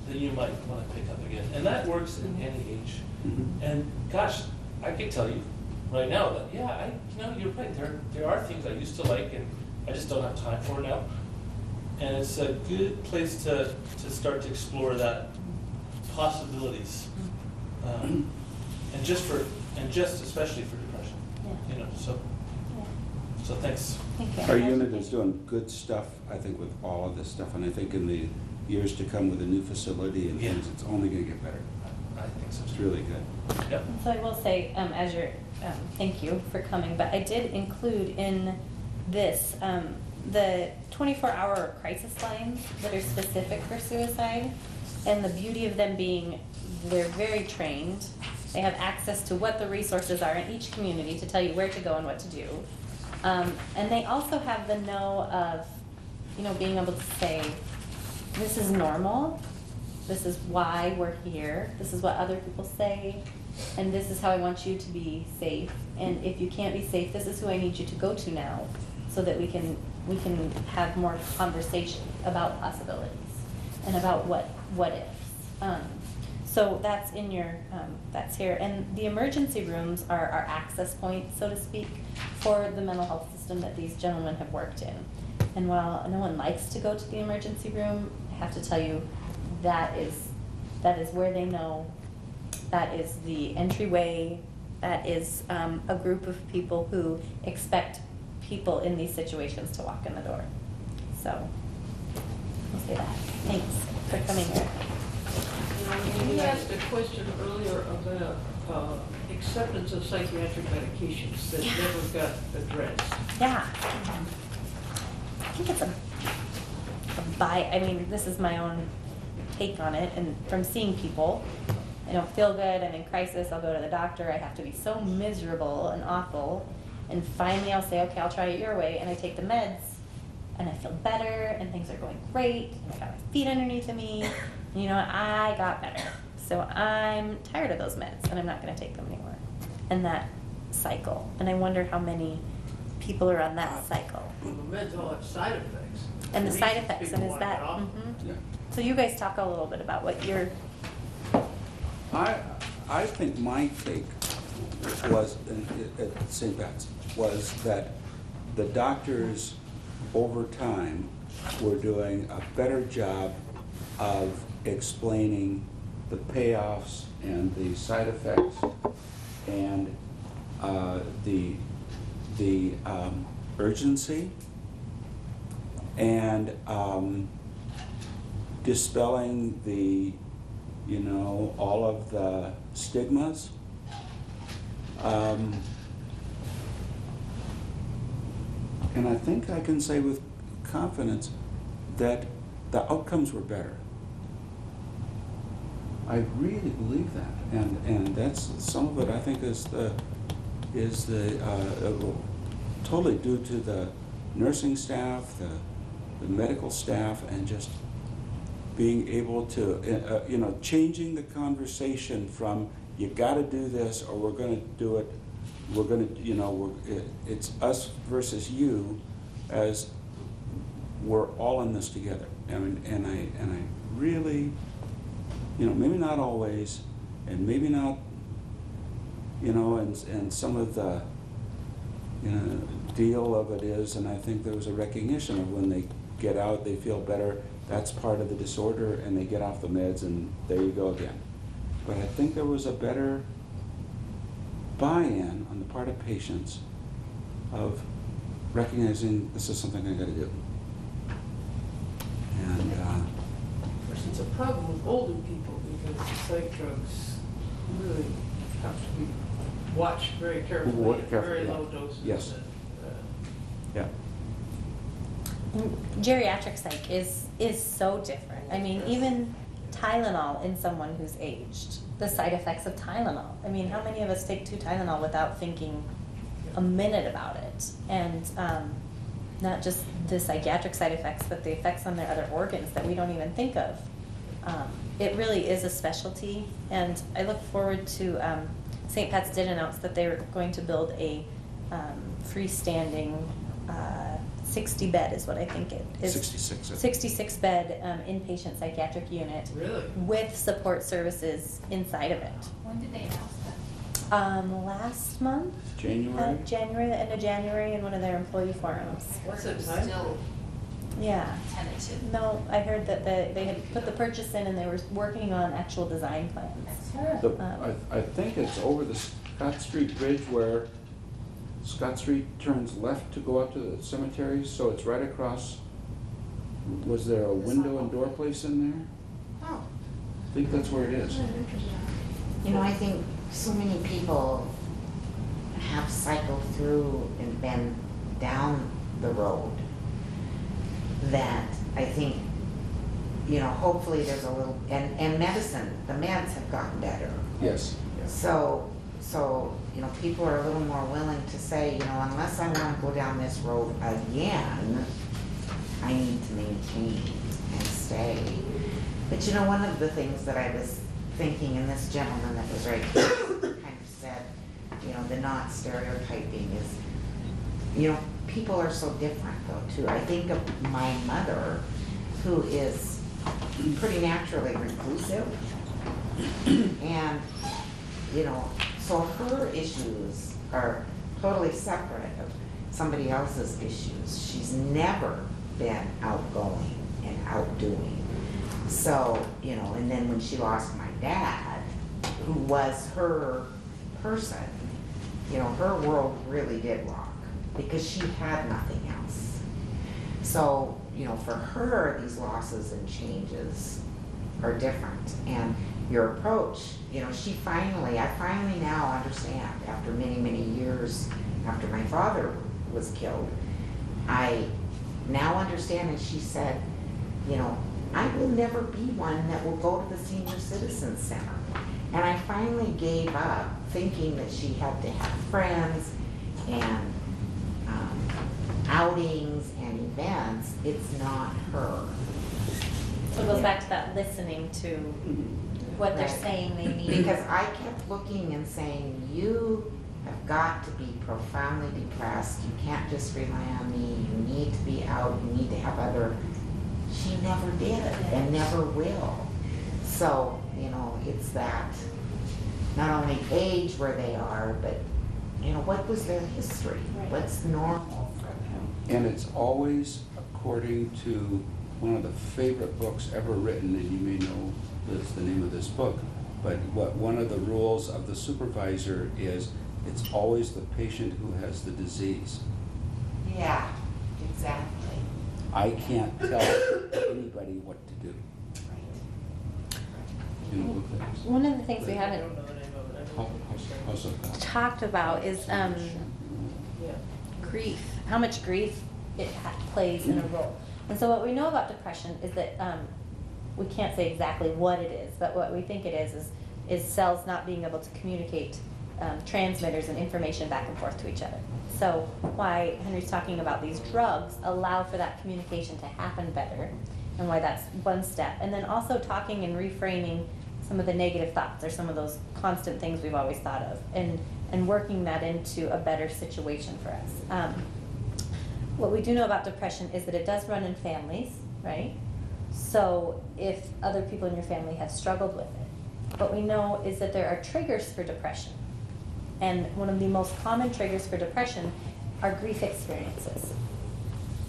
that you might want to pick up again? And that works at any age. Mhm. And gosh, I could tell you right now that, yeah, you're right. There are things I used to like and I just don't have time for now. And it's a good place to start to explore that possibilities. And just especially for depression, Yeah. you know, so Yeah. thanks. Thank you. Our unit is doing good stuff, I think, with all of this stuff, and I think in the years to come with the new facility and Yeah. things, it's only gonna get better. I think so It's too. really good. Yep. So I will say, as your, thank you for coming, but I did include in this, the 24-hour crisis lines that are specific for suicide, and the beauty of them being, they're very trained. They have access to what the resources are in each community to tell you where to go and what to do. And they also have the know of, being able to say, this is normal, This is why we're here. This is what other people say. And this is how I want you to be safe. And if you can't be safe, this is who I need you to go to now so that we can have more conversation about possibilities and about what ifs. So that's in your, that's here. And the emergency rooms are our access point, so to speak, for the mental health system that these gentlemen have worked in. And while no one likes to go to the emergency room, I have to tell you, that is where they know, that is the entryway, that is a group of people who expect people in these situations to walk in the door. So, I'll say that. Thanks for coming here. You asked a question earlier about acceptance of psychiatric medications that never got addressed. Yeah. I think it's I mean, this is my own take on it, and from seeing people, I don't feel good, I'm in crisis, I'll go to the doctor, I have to be so miserable and awful, and finally I'll say, okay, I'll try it your way, and I take the meds, and I feel better, and things are going great, and I got my feet underneath of me, and you know what, I got better. So I'm tired of those meds, and I'm not gonna take them anymore. And that cycle, and I wonder how many people are on that cycle. The meds all have side effects. And the side Reasons effects, people and is want to that, get off. Yeah. So you guys talk a little bit about what you're, I think my take was, at St. Pat's, was that the doctors over time were doing a better job of explaining the payoffs and the side effects and the urgency and dispelling the, you know, all of the stigmas. And I think I can say with confidence that the outcomes were better. I really believe that, and that's some of it. I think is totally due to the nursing staff, the medical staff, and just being able to, you know, changing the conversation from you got to do this or we're going to do it. We're going to, you know, it's us versus you, as we're all in this together. I mean, and I really, you know, maybe not always, and maybe not, you know, and some of the, you know, deal of it is, and I think there was a recognition of when they get out, they feel better. That's part of the disorder, and they get off the meds, and there you go again. But I think there was a better buy-in on the part of patients of recognizing this is something I got to do. And Of course, it's a problem with older people because the psych drugs really have to be watched very carefully at very low doses. Yes. Yeah. geriatric psych is so different. I mean, even Tylenol in someone who's aged, the side effects of Tylenol. I mean, how many of us take 2 Tylenol without thinking a minute about it? And not just the psychiatric side effects, but the effects on their other organs that we don't even think of. It really is a specialty, and I look forward to, St. Pat's did announce that they were going to build a freestanding 60 bed is what I think it is. 66. 66 bed inpatient psychiatric unit. Really? With support services inside of it. When did they announce that? Last month? January? January, the end of January, in one of their employee forums. What's the Or time? Still Yeah. tentative. No, I heard that they had put the purchase in and they were working on actual design plans. I think it's over the Scott Street Bridge where Scott Street turns left to go up to the cemetery, so it's right across. Was there a window and door place in there? Oh, I think that's where it is. you know, I think so many people have cycled through and been down the road that I think, you know, hopefully there's a little, and medicine, the meds have gotten better. Yes. So, you know, people are a little more willing to say, you know, unless I want to go down this road again, I need to maintain and stay. But you know, one of the things that I was thinking, and this gentleman that was right here kind of said, you know, the not stereotyping is, you know, people are so different though too. I think of my mother, who is pretty naturally reclusive, and, you know, so her issues are totally separate of somebody else's issues. She's never been outgoing and outdoing. So, you know, and then when she lost my dad, who was her person, you know, her world really did rock because she had nothing else. So, you know, for her, these losses and changes are different. And your approach, you know, I finally now understand, after many, many years after my father was killed, I now understand, and she said, you know, I will never be one that will go to the senior citizen center. And I finally gave up thinking that she had to have friends and outings and events. It's not her. So it goes back to that listening to what they're Right. saying they need. Because I kept looking and saying, you have got to be profoundly depressed. You can't just rely on me. You need to be out. You need to have other. She never did and never will. So, you know, it's that not only age where they are, but, you know, what was their history? Right. What's normal for them? And it's always according to one of the favorite books ever written, and you may know the name of this book, but what one of the rules of the supervisor is, it's always the patient who has the disease. Yeah, exactly. I can't tell anybody what to do. You know what that is? One of the things we I haven't don't know the name of it. How's that? talked about is Yeah. grief, how much grief it plays in a role. And so what we know about depression is that we can't say exactly what it is, but what we think it is cells not being able to communicate transmitters and information back and forth to each other. So why Henry's talking about these drugs allow for that communication to happen better, and why that's one step. And then also talking and reframing some of the negative thoughts or some of those constant things we've always thought of, and working that into a better situation for us. What we do know about depression is that it does run in families, right? So if other people in your family have struggled with it, what we know is that there are triggers for depression. And one of the most common triggers for depression are grief experiences.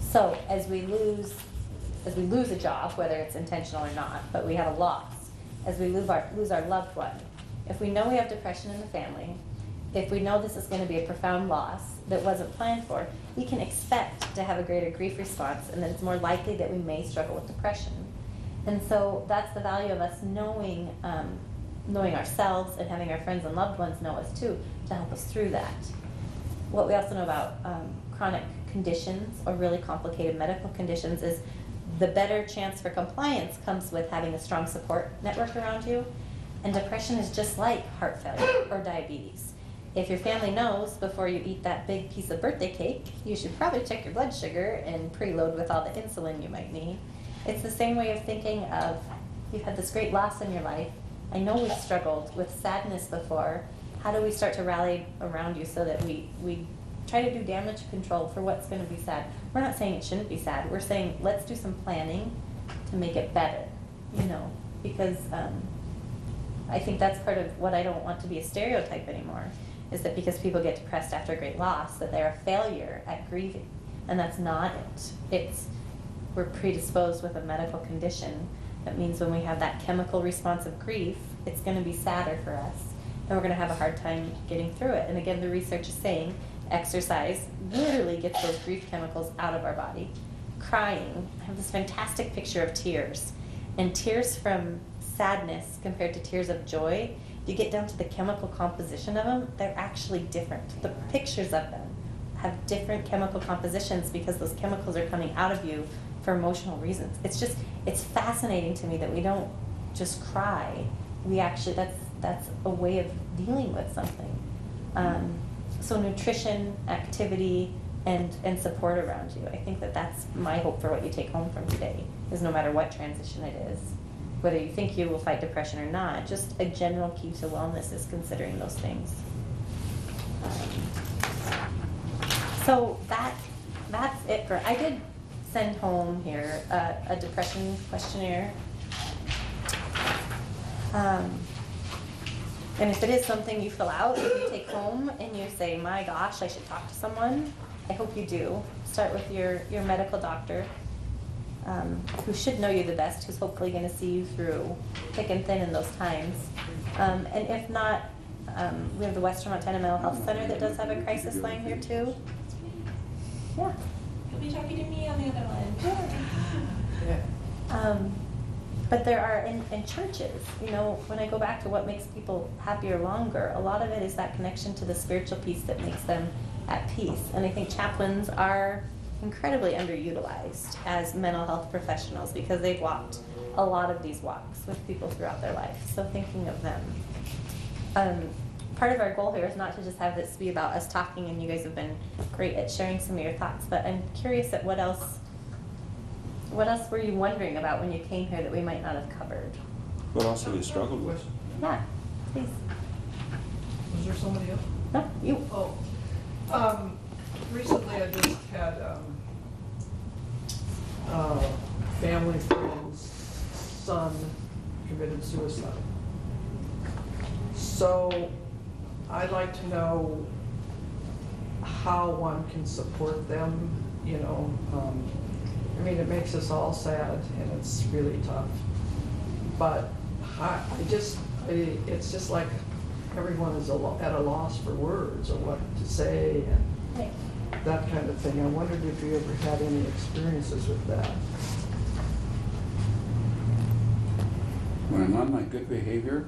So as we lose a job, whether it's intentional or not, but we have a loss, as we lose our loved one, if we know we have depression in the family, if we know this is going to be a profound loss that wasn't planned for, we can expect to have a greater grief response, and then it's more likely that we may struggle with depression. And so that's the value of us knowing ourselves and having our friends and loved ones know us too, to help us through that. What we also know about chronic conditions or really complicated medical conditions is the better chance for compliance comes with having a strong support network around you. And depression is just like heart failure or diabetes. If your family knows before you eat that big piece of birthday cake, you should probably check your blood sugar and preload with all the insulin you might need. It's the same way of thinking of, you've had this great loss in your life. I know we've struggled with sadness before. How do we start to rally around you so that we try to do damage control for what's going to be sad? We're not saying it shouldn't be sad. We're saying let's do some planning to make it better, because I think that's part of what I don't want to be a stereotype anymore, is that because people get depressed after a great loss, that they're a failure at grieving. And that's not it. We're predisposed with a medical condition. That means when we have that chemical response of grief, it's going to be sadder for us, and we're going to have a hard time getting through it. And again, the research is saying exercise literally gets those grief chemicals out of our body. Crying, I have this fantastic picture of tears, and tears from sadness compared to tears of joy, if you get down to the chemical composition of them, they're actually different. The pictures of them have different chemical compositions because those chemicals are coming out of you for emotional reasons. It's fascinating to me that we don't just cry. We actually, that's a way of dealing with something. So nutrition, activity, and support around you. I think that's my hope for what you take home from today, is no matter what transition it is, whether you think you will fight depression or not, just a general key to wellness is considering those things. So that's it for, I did send home here a depression questionnaire. And if it is something you fill out, if you take home and you say, my gosh, I should talk to someone, I hope you do. Start with your medical doctor, who should know you the best, who's hopefully going to see you through thick and thin in those times. And if not, we have the Western Montana Mental Health Center that does have a crisis line here too. Yeah. You'll be talking to me on the other line. But there are, in churches, you know, when I go back to what makes people happier longer, a lot of it is that connection to the spiritual piece that makes them at peace. And I think chaplains are incredibly underutilized as mental health professionals because they've walked a lot of these walks with people throughout their life. So thinking of them. Part of our goal here is not to just have this be about us talking, and you guys have been great at sharing some of your thoughts, but I'm curious at what else were you wondering about when you came here that we might not have covered? What else have you struggled with? Yeah, please. Was there somebody else? No, you. Oh, recently I just had, family friend's son committed suicide. So I'd like to know how one can support them, you know. I mean, it makes us all sad and it's really tough. But it's just like everyone is at a loss for words or what to say and that kind of thing. I wondered if you ever had any experiences with that. When I'm on my good behavior,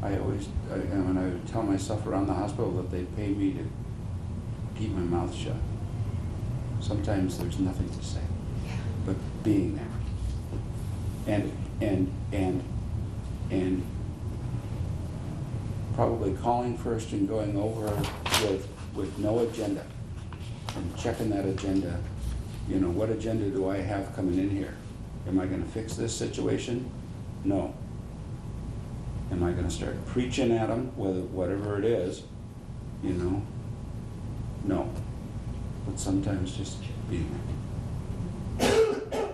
when I would tell myself around the hospital that they pay me to keep my mouth shut. Sometimes there's nothing to say, but being there. And probably calling first and going over with no agenda and checking that agenda. You know, what agenda do I have coming in here? Am I gonna fix this situation? No. Am I gonna start preaching at them, whatever it is, you know? No. But sometimes just being there.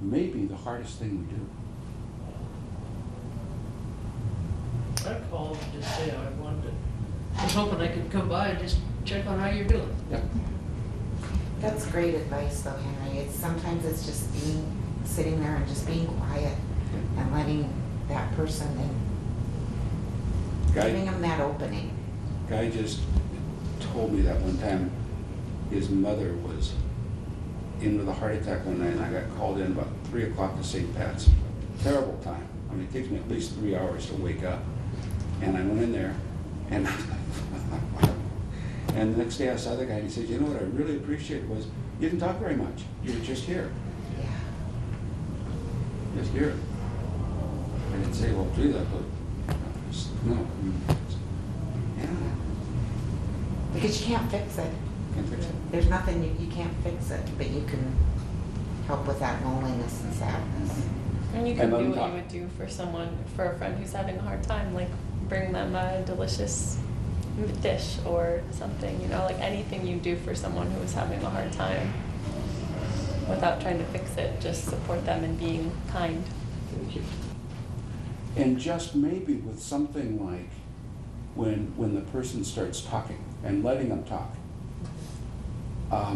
Maybe the hardest thing we do. I called to just say I was hoping I could come by and just check on how you're doing. Yeah. That's great advice though, Henry. Sometimes it's just sitting there and just being quiet and letting that person and giving them that opening. Guy just told me that one time his mother was in with a heart attack one night, and I got called in about 3 o'clock to St. Pat's. Terrible time. I mean, it takes me at least 3 hours to wake up. And I went in there, and and the next day I saw the guy, and he said, you know what I really appreciated was you didn't talk very much. You were just here. Yeah. Just here. I didn't say, well, gee, that, but no. Yeah. Because you can't fix it. Can't fix it. There's nothing, you can't fix it, but you can help with that loneliness and sadness. And you And can let do them what talk. you would do for someone, for a friend who's having a hard time, like bring them a delicious dish or something, you know, like anything you do for someone who is having a hard time without trying to fix it, just support them in being kind. Thank you. And just maybe with something like when the person starts talking and letting them talk. I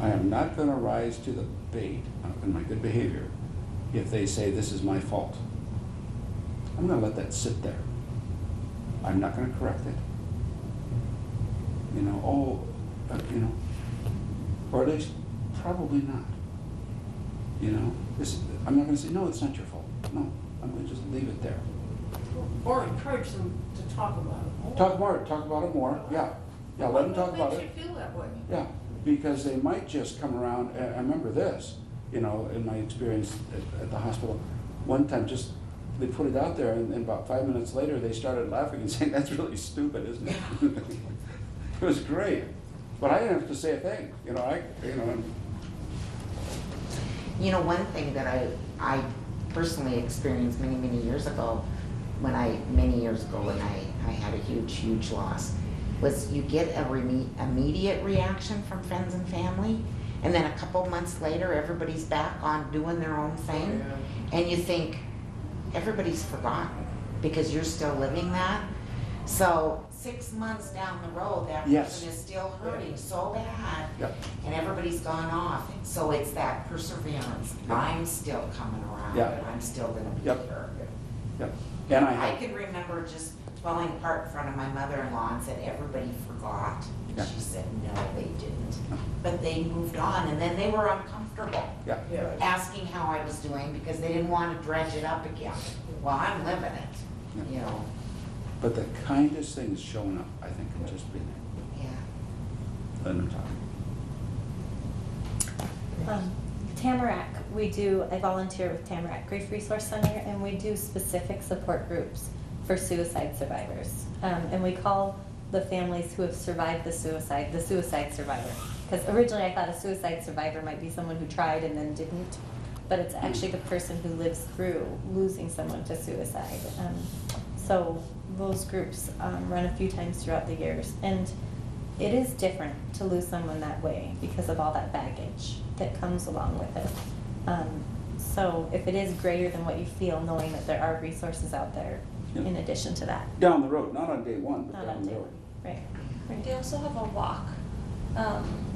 am not going to rise to the bait in my good behavior if they say this is my fault. I'm going to let that sit there. I'm not going to correct it. You know, or at least probably not. You know, I'm not going to say, no, it's not your fault. No, I'm going to just leave it there. Or encourage them to talk about it more. Talk about it more, yeah. Yeah, let them talk about it. What makes you feel that way? Yeah, because they might just come around, I remember this, you know, in my experience at the hospital, one time just, they put it out there and about 5 minutes later they started laughing and saying, that's really stupid, isn't it? It was great, but I didn't have to say a thing, you know, You know, one thing that I personally experienced many years ago, when I had a huge loss, was you get immediate reaction from friends and family, and then a couple months later, everybody's back on doing their own thing, and you think everybody's forgotten because you're still living that. So 6 months down the road, that Yes. person is still hurting so bad, Yep. and everybody's gone off. So it's that perseverance. I'm still coming around, Yeah. and I'm still gonna be Yep. here. Yep. And I I have, can remember just falling apart in front of my mother-in-law and said, everybody forgot. And Yeah. she said, no, they didn't. But they moved on, and then they were uncomfortable yeah, asking how I was doing because they didn't want to dredge it up again. Well, I'm living it, you know, but the kindest thing is showing up, I think, and just being there. yeah. Letting them talk. Tamarack, I volunteer with Tamarack Grief Resource Center, and we do specific support groups for suicide survivors. And we call the families who have survived the suicide survivor. Because originally I thought a suicide survivor might be someone who tried and then didn't, but it's actually the person who lives through losing someone to suicide. So those groups run a few times throughout the years, and it is different to lose someone that way because of all that baggage that comes along with it. So if it is greater than what you feel, knowing that there are resources out there in addition to that. Down the road, not on day one, but Not down on the day road. one. Right. They also have a walk.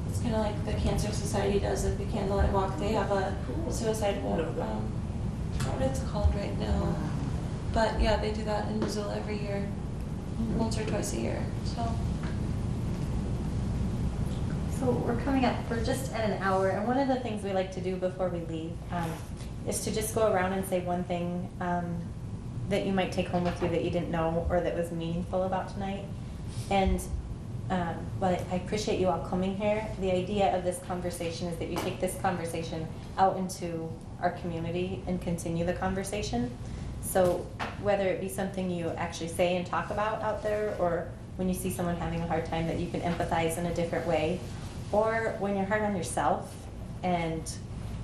It's kind of like the Cancer Society does at the Candlelight Walk. They have a suicide walk. I don't know what it's called right now. But yeah, they do that in Missoula every year, once or twice a year. So we're coming up, we're just at an hour, and one of the things we like to do before we leave is to just go around and say one thing that you might take home with you that you didn't know or that was meaningful about tonight. And well, I appreciate you all coming here. The idea of this conversation is that you take this conversation out into our community and continue the conversation. So whether it be something you actually say and talk about out there, or when you see someone having a hard time, that you can empathize in a different way, or when you're hard on yourself and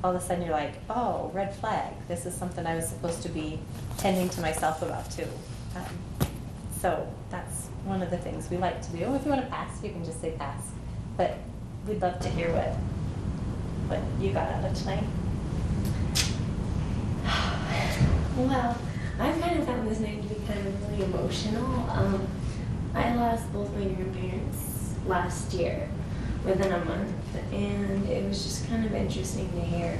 all of a sudden you're like, oh, red flag, this is something I was supposed to be tending to myself about too. So that's one of the things we like to do. If you want to pass, you can just say pass. But we'd love to hear what you got out of tonight. Well, I've kind of found this night to be kind of really emotional. I lost both my grandparents last year within a month, and it was just kind of interesting to hear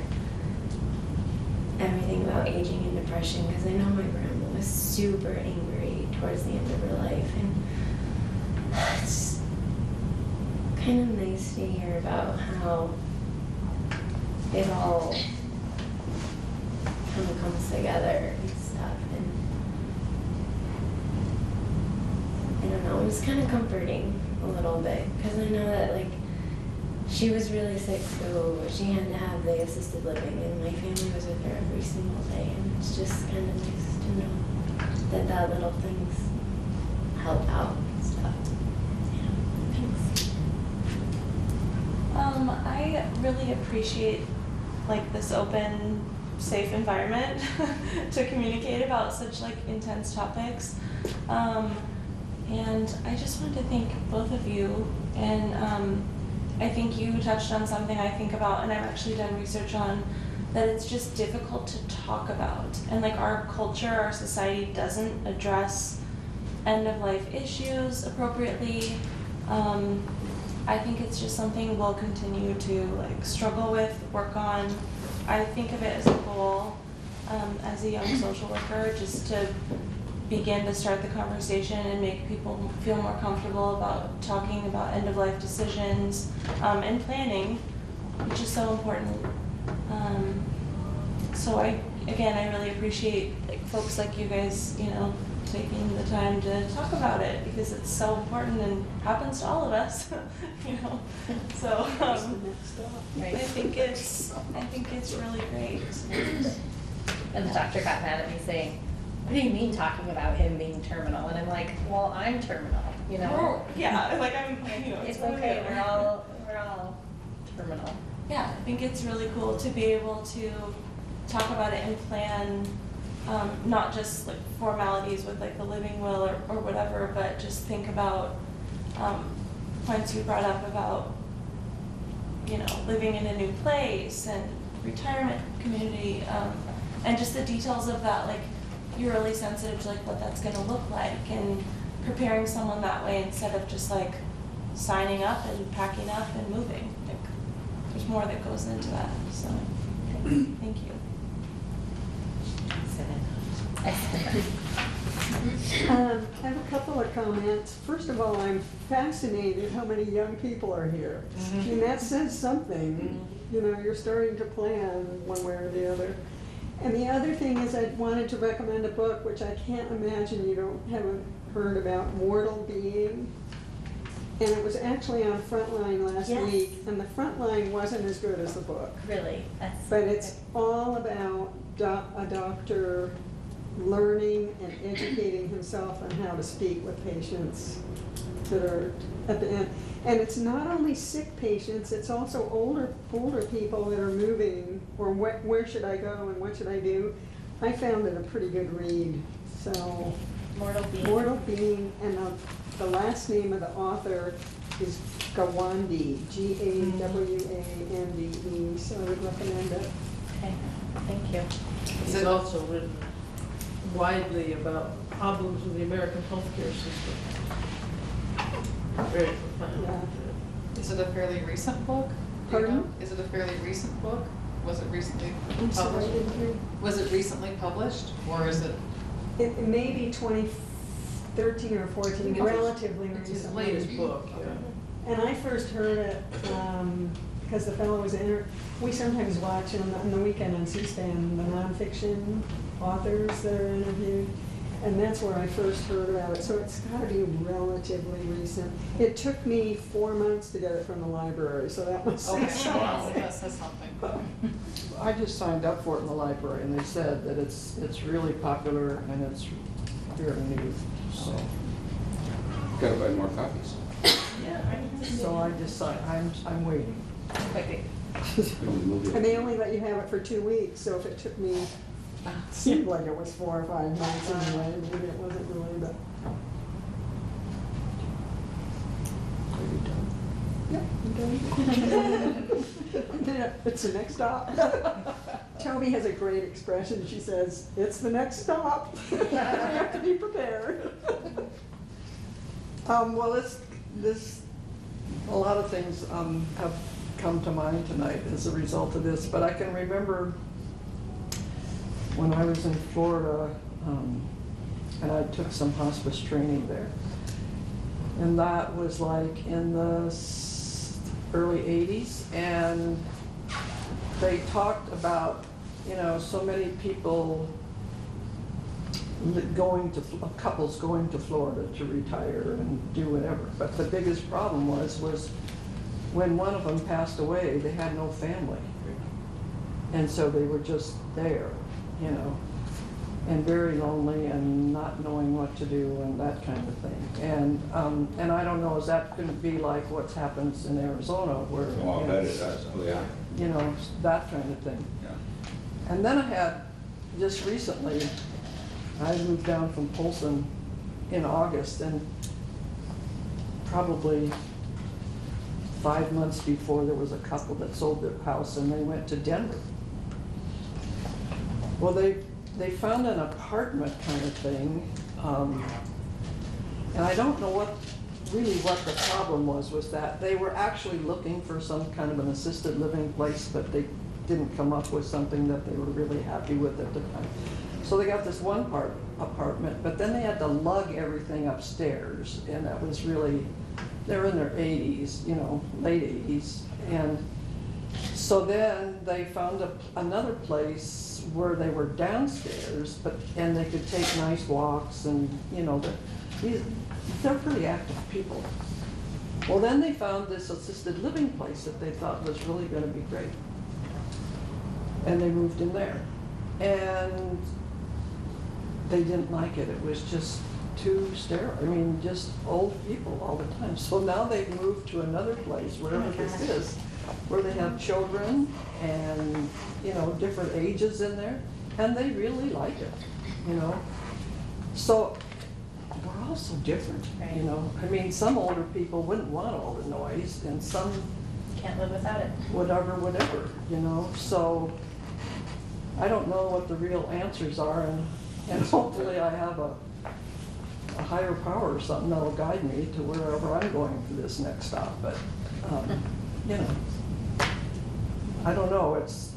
everything about aging and depression, because I know my grandma was super angry towards the end of her life, and it's kind of nice to hear about how it all kind of comes together and stuff, and I don't know, it was kind of comforting a little bit, because I know that, like, she was really sick, so she had to have the assisted living, and my family was with her every single day, and it's just kind of nice to know that little things help out and stuff. Yeah, thanks. I really appreciate like this open, safe environment to communicate about such like intense topics. And I just wanted to thank both of you, and I think you touched on something I think about, and I've actually done research on, that it's just difficult to talk about. And like our culture, our society doesn't address end of life issues appropriately. I think it's just something we'll continue to like struggle with, work on. I think of it as a goal as a young social worker, just to begin to start the conversation and make people feel more comfortable about talking about end-of-life decisions and planning, which is so important. So I really appreciate like folks like you guys, you know, taking the time to talk about it, because it's so important and happens to all of us, you know. So I think it's really great. And the doctor got mad at me saying, what do you mean talking about him being terminal? And I'm like, well, I'm terminal, you know? Yeah, like I'm, you know, It's okay, we're all terminal. Yeah, think it's really cool to be able to talk about it and plan, not just like formalities with like the living will or whatever, but just think about points you brought up about, you know, living in a new place and retirement community, and just the details of that. Like, you're really sensitive to like what that's going to look like, and preparing someone that way instead of just like signing up and packing up and moving. Like, there's more that goes into that. So, thank you. I have a couple of comments. First of all, I'm fascinated how many young people are here. I mean, that says something. You know, you're starting to plan one way or the other. And the other thing is, I wanted to recommend a haven't which I can't imagine you haven't heard about, Mortal Being. And it was actually on Frontline last Yes. week, and the Frontline wasn't as good as the book. Really, that's. But it's all about a doctor learning and educating himself on how to speak with patients that are at the end. And it's not only sick patients, it's also older people that are moving, or where should I go and what should I do. I found it a pretty good read. So Mortal Being, and the last name of the author is Gawande, Gawande, so I would recommend it. Okay, thank you. He's also written widely about problems with the American healthcare system. Very profound. Yeah. Is it a fairly recent book? Do you Pardon? know? Is it a fairly recent book? Was it recently I'm sorry, I published? didn't hear. Was it recently published, or is it? It may be 2013 or 14, relatively It's his recently. latest book, yeah. And I first heard it because the fellow was we sometimes watch on the weekend on C-SPAN, the nonfiction authors that are interviewed, and that's where I first heard about it. So it's got to be relatively recent. It took me 4 months to get it from the library, so that must say Okay, something. well, that says something. I just signed up for it in the library, and they said that it's really popular and it's fairly new. So, Gotta buy more copies. so I just I'm waiting. And they only let you have it for 2 weeks, so if it took me, seemed like it was 4 or 5 months anyway, maybe it wasn't really, but. Yeah, I'm done. It's the next stop. Toby has a great expression. She says, "It's the next stop." You have to be prepared. Well, a lot of things have come to mind tonight as a result of this, but I can remember when I was in Florida, and I took some hospice training there. And that was like in the early 80s, and they talked about, you know, so many people couples going to Florida to retire and do whatever. But the biggest problem was when one of them passed away, they had no family. And so they were just there, you know, and very lonely and not knowing what to do and that kind of thing. And I don't know, is that going to be like what happens in Arizona where, Oh, I you bet know, it does, oh, yeah. you know, that kind of thing. Yeah. And then I had, just recently, I moved down from Polson in August, and probably 5 months before, there was a couple that sold their house and they went to Denver. Well, they found an apartment kind of thing, and I don't know what the problem was that they were actually looking for some kind of an assisted living place, but they didn't come up with something that they were really happy with at the time. So they got this one apartment, but then they had to lug everything upstairs, and that was really, they were in their 80s, you know, late 80s. And so then they found another place where they were downstairs, and they could take nice walks, and, you know, they're pretty active people. Well, then they found this assisted living place that they thought was really going to be great. And they moved in there. And they didn't like it. It was just too sterile. I mean, just old people all the time. So now they've moved to another place, wherever this is, where they have children and, you know, different ages in there, and they really like it, you know. So we're all so different, you know. I mean, some older people wouldn't want all the noise, and some Can't live without it. whatever, you know. So I don't know what the real answers are, and hopefully I have a higher power or something that'll guide me to wherever I'm going for this next stop. But, you know, I don't know. It's,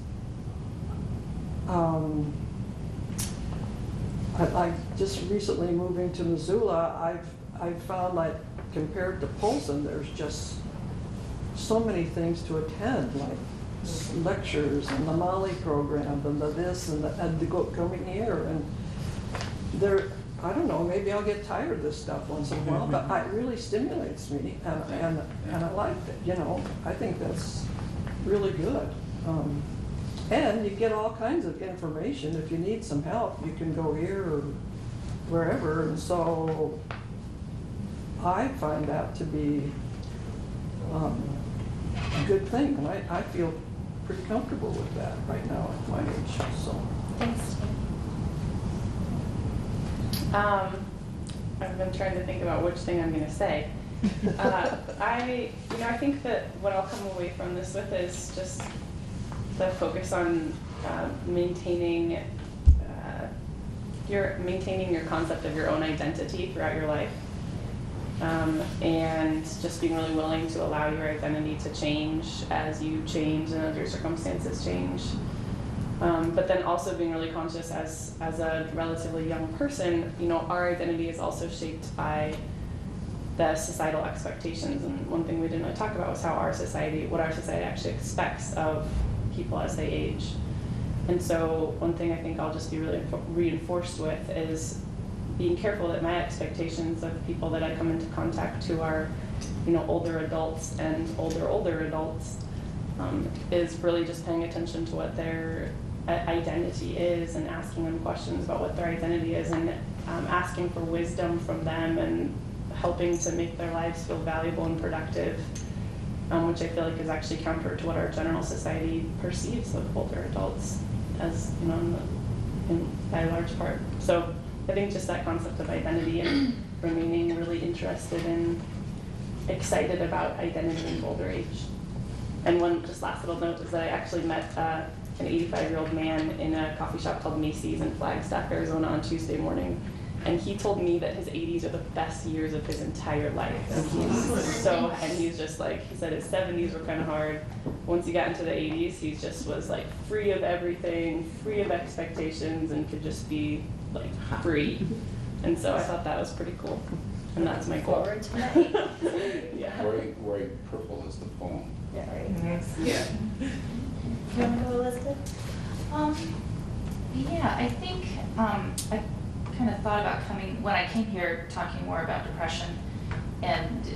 I just recently moving to Missoula, I've found like compared to Polson, there's just so many things to attend, like lectures and the Molly program and the this and the coming here, and there, I don't know, maybe I'll get tired of this stuff once in a while, but it really stimulates me, and I like it, you know. I think that's really good. And you get all kinds of information. If you need some help, you can go here or wherever, and so I find that to be a good thing, and I feel pretty comfortable with that right now at my age, so. Thanks, I've been trying to think about which thing I'm going to say. I think that what I'll come away from this with is just the focus on maintaining your concept of your own identity throughout your life, and just being really willing to allow your identity to change as you change and as your circumstances change. But then also being really conscious as a relatively young person, you know, our identity is also shaped by the societal expectations. And one thing we didn't really talk about was what our society actually expects of people as they age. And so one thing I think I'll just be really reinforced with is being careful that my expectations of people that I come into contact who are, you know, older adults and older adults, is really just paying attention to what their identity is and asking them questions about what their identity is, and asking for wisdom from them and helping to make their lives feel valuable and productive, which I feel like is actually counter to what our general society perceives of older adults as, you know, by a large part. So I think just that concept of identity and remaining really interested and excited about identity in older age. And one just last little note is that I actually met an 85-year-old man in a coffee shop called Macy's in Flagstaff, Arizona on Tuesday morning. And he told me that his 80s are the best years of his entire life. And he's just like, he said his 70s were kind of hard. Once he got into the 80s, he just was like free of everything, free of expectations, and could just be like free. And so I thought that was pretty cool. And that's my goal. Forward tonight. Yeah. Wearing purple is the poem. Yeah, right. Yeah. You want to go, Elizabeth? Yeah, I think I kind of thought about when I came here, talking more about depression and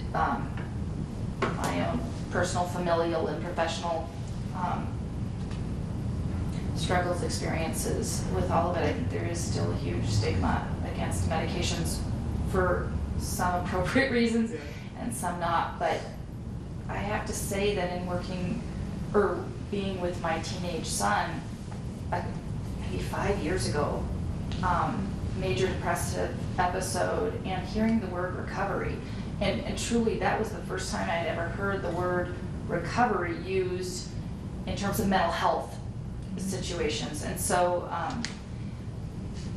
my own personal, familial, and professional struggles, experiences with all of it. I think there is still a huge stigma against medications for some appropriate reasons and some not. But I have to say that in working or being with my teenage son, maybe 5 years ago, major depressive episode, and hearing the word recovery. And truly, that was the first time I had ever heard the word recovery used in terms of mental health situations. And so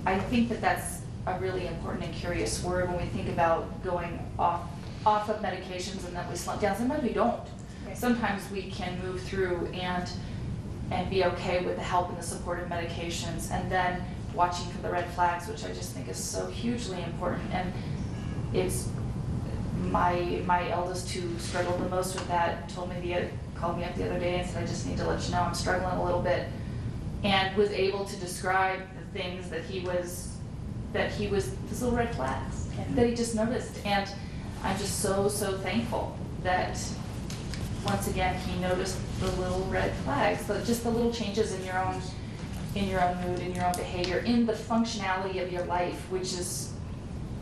I think that that's a really important and curious word when we think about going off of medications and then we slump down. Sometimes we don't. Right. Sometimes we can move through and be okay with the help and the support of medications, and then watching for the red flags, which I just think is so hugely important. And it's my eldest, who struggled the most with that, called me up the other day and said, I just need to let you know I'm struggling a little bit, and was able to describe the things that he was these little red flags that he just noticed. And I'm just so thankful that once again he noticed the little red flags, just the little changes in your own mood, in your own behavior, in the functionality of your life, which is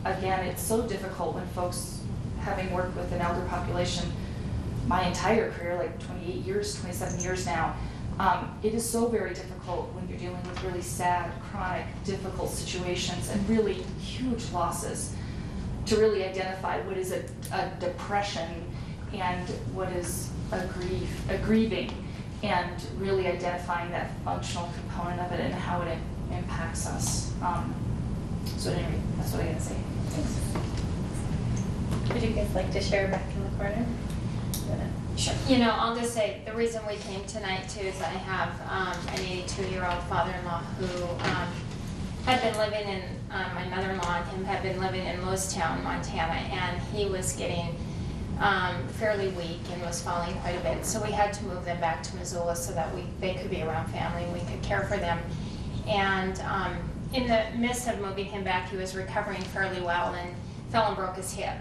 again, it's so difficult when folks, having worked with an elder population my entire career, like 28 years, 27 years now, it is so very difficult when you're dealing with really sad, chronic, difficult situations and really huge losses to really identify what is a depression and what is a grieving, and really identifying that functional component of it and how it impacts us. So anyway, that's what I gotta say. Thanks. Would you guys like to share back in the corner? Sure. You know, I'll just say the reason we came tonight too is I have an 82-year-old father-in-law who had been living in, my mother-in-law and him had been living in Lewistown, Montana, and he was getting fairly weak and was falling quite a bit. So we had to move them back to Missoula so that they could be around family and we could care for them. And in the midst of moving him back, he was recovering fairly well and fell and broke his hip.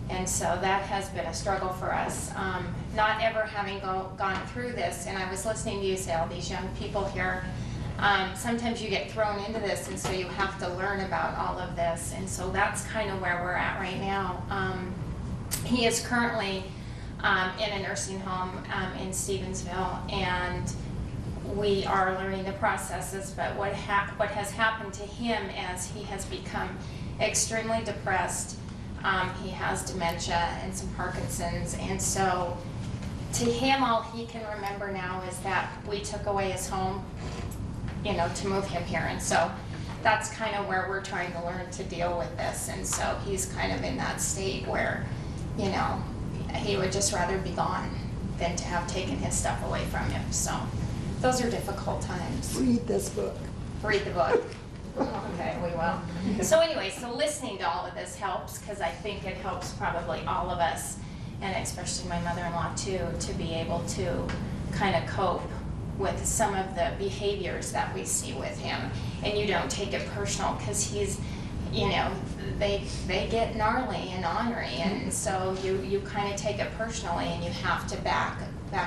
And so that has been a struggle for us, not ever having gone through this. And I was listening to you say all these young people here, sometimes you get thrown into this, and so you have to learn about all of this. And so that's kind of where we're at right now. He is currently in a nursing home in Stevensville, and we are learning the processes. But what has happened to him as he has become extremely depressed. He has dementia and some Parkinson's, and so to him all he can remember now is that we took away his home, you know, to move him here. And so that's kind of where we're trying to learn to deal with this. And so he's kind of in that state where, you know, he would just rather be gone than to have taken his stuff away from him. So those are difficult times. Read this book. Read the book. Okay, we will. So anyway, so listening to all of this helps, because I think it helps probably all of us, and especially my mother-in-law too, to be able to kind of cope with some of the behaviors that we see with him. And you don't take it personal, because he's, you know, they get gnarly and ornery, and so you kind of take it personally, and you have to back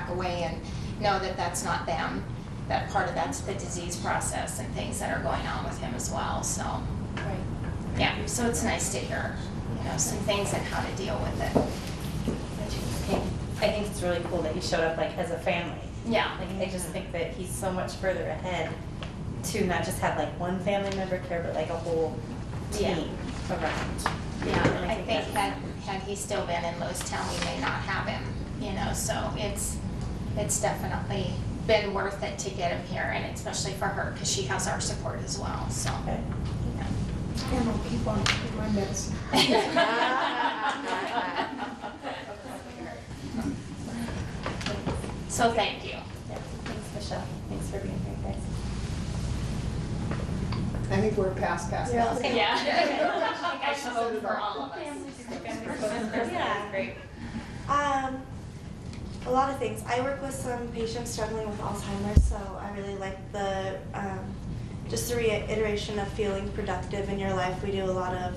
away and know that that's not them. That part of that's the disease process and things that are going on with him as well. So, Right. yeah, so it's nice to hear, you know, some things and how to deal with it. I think it's really cool that he showed up like as a family. Yeah. Like I just think that he's so much further ahead to not just have like one family member care, but like a whole team around. Yeah, And I think that's- had he still been in Lewistown, we may not have him, you know, so it's definitely been worth it to get him here, and especially for her, because she has our support as well, so. Okay. Yeah. And I'll keep on taking my medicine. So thank you. Yeah, thanks, Michelle. Thanks for being here, guys. I think we're past. Yeah. Yeah. I think I spoke for all of us. Yeah. Great. A lot of things. I work with some patients struggling with Alzheimer's, so I really like the just the reiteration of feeling productive in your life. We do a lot of,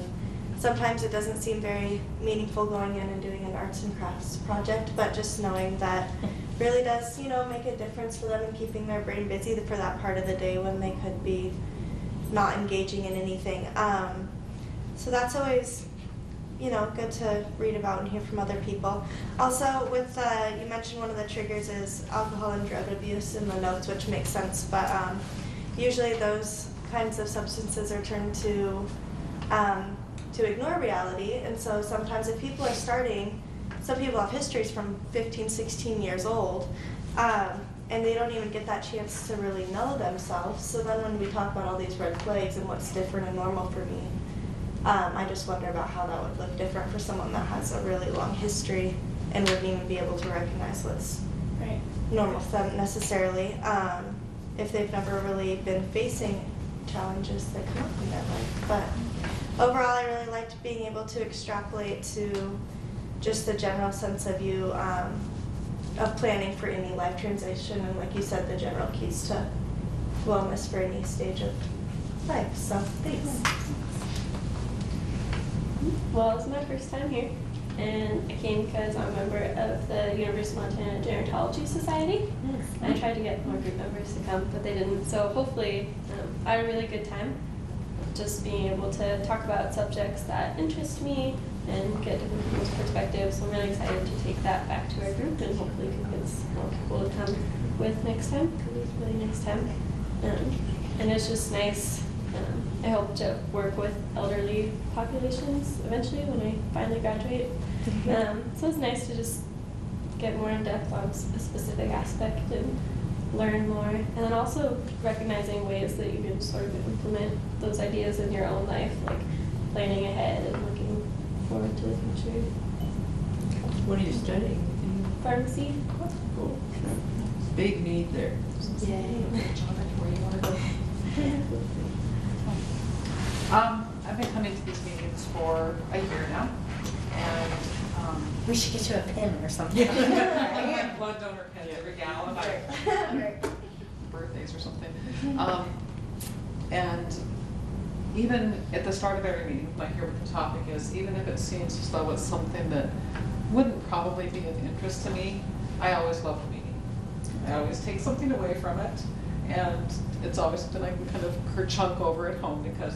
sometimes it doesn't seem very meaningful going in and doing an arts and crafts project, but just knowing that really does, you know, make a difference for them and keeping their brain busy for that part of the day when they could be not engaging in anything. So that's always, you know, good to read about and hear from other people. Also, with you mentioned one of the triggers is alcohol and drug abuse in the notes, which makes sense, but usually those kinds of substances are turned to ignore reality, and so sometimes if people are starting, some people have histories from 15, 16 years old, and they don't even get that chance to really know themselves. So then when we talk about all these red flags and what's different and normal for me, I just wonder about how that would look different for someone that has a really long history and wouldn't even be able to recognize what's normal for them necessarily, if they've never really been facing challenges that come up in their life. But overall, I really liked being able to extrapolate to just the general sense of you, of planning for any life transition, and like you said, the general keys to wellness for any stage of life. So thanks. Well, it's my first time here, and I came because I'm a member of the University of Montana Gerontology Society. I tried to get more group members to come, but they didn't. So hopefully, I had a really good time. just being able to talk about subjects that interest me and get different people's perspectives. So I'm really excited to take that back to our group and hopefully convince more people to come with next time, because it's a really nice time. And it's just nice. I hope to work with elderly populations eventually when I finally graduate. So it's nice to just get more in depth on a specific aspect and learn more. And then also recognizing ways that you can sort of implement those ideas in your own life, like planning ahead and looking forward to the future. What are you studying? Pharmacy. Cool. Big need there. Yay. Where you want to go? I've been coming to these meetings for a year now, and We should get you a pin or something. I have blood donor pins every gal of my birthdays or something. And even at the start of every meeting, when I hear what the topic is, even if it seems as though it's something that wouldn't probably be of interest to me, I always love the meeting. I always take something away from it, and it's always something I can kind of kerchunk over at home, because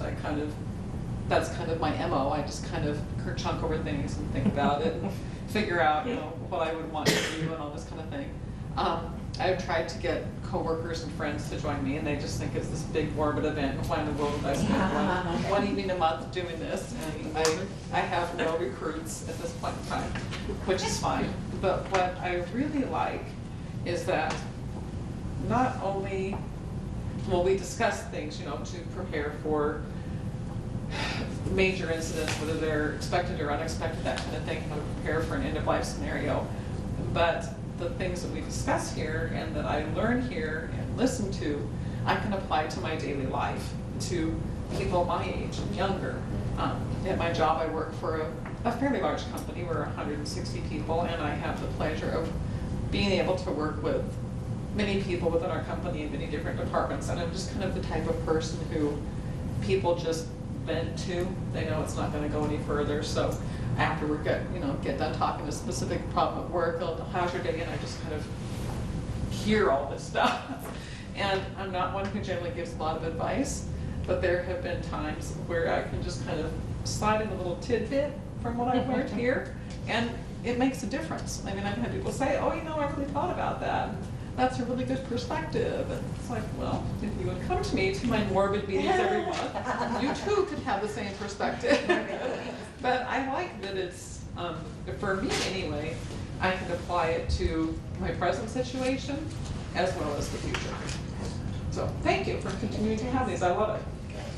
that's kind of my MO. I just kind of kerchunk over things and think about it and figure out, what I would want to do and all this kind of thing. I've tried to get coworkers and friends to join me, and they just think it's this big morbid event. Why in the world would I spend one evening a month doing this? And I have no recruits at this point in time, which is fine. But what I really like is that not only, we discuss things, to prepare for major incidents, whether they're expected or unexpected, that kind of thing, prepare for an end-of-life scenario. But the things that we discuss here and that I learn here and listen to, I can apply to my daily life, to people my age and younger. At my job, I work for a fairly large company. We're 160 people, and I have the pleasure of being able to work with many people within our company in many different departments. And I'm just kind of the type of person who people just vent to. They know it's not going to go any further. So after we get done talking a specific problem at work, how's your day? And I just kind of hear all this stuff. And I'm not one who generally gives a lot of advice, but there have been times where I can just kind of slide in a little tidbit from what I've learned here, and it makes a difference. I mean, I've had people say, oh, I really thought about that. That's a really good perspective. And it's like, well, if you would come to me to my morbid meetings every month, you too could have the same perspective. But I like that it's, for me anyway, I can apply it to my present situation as well as the future. So thank you for continuing to have these. I love it.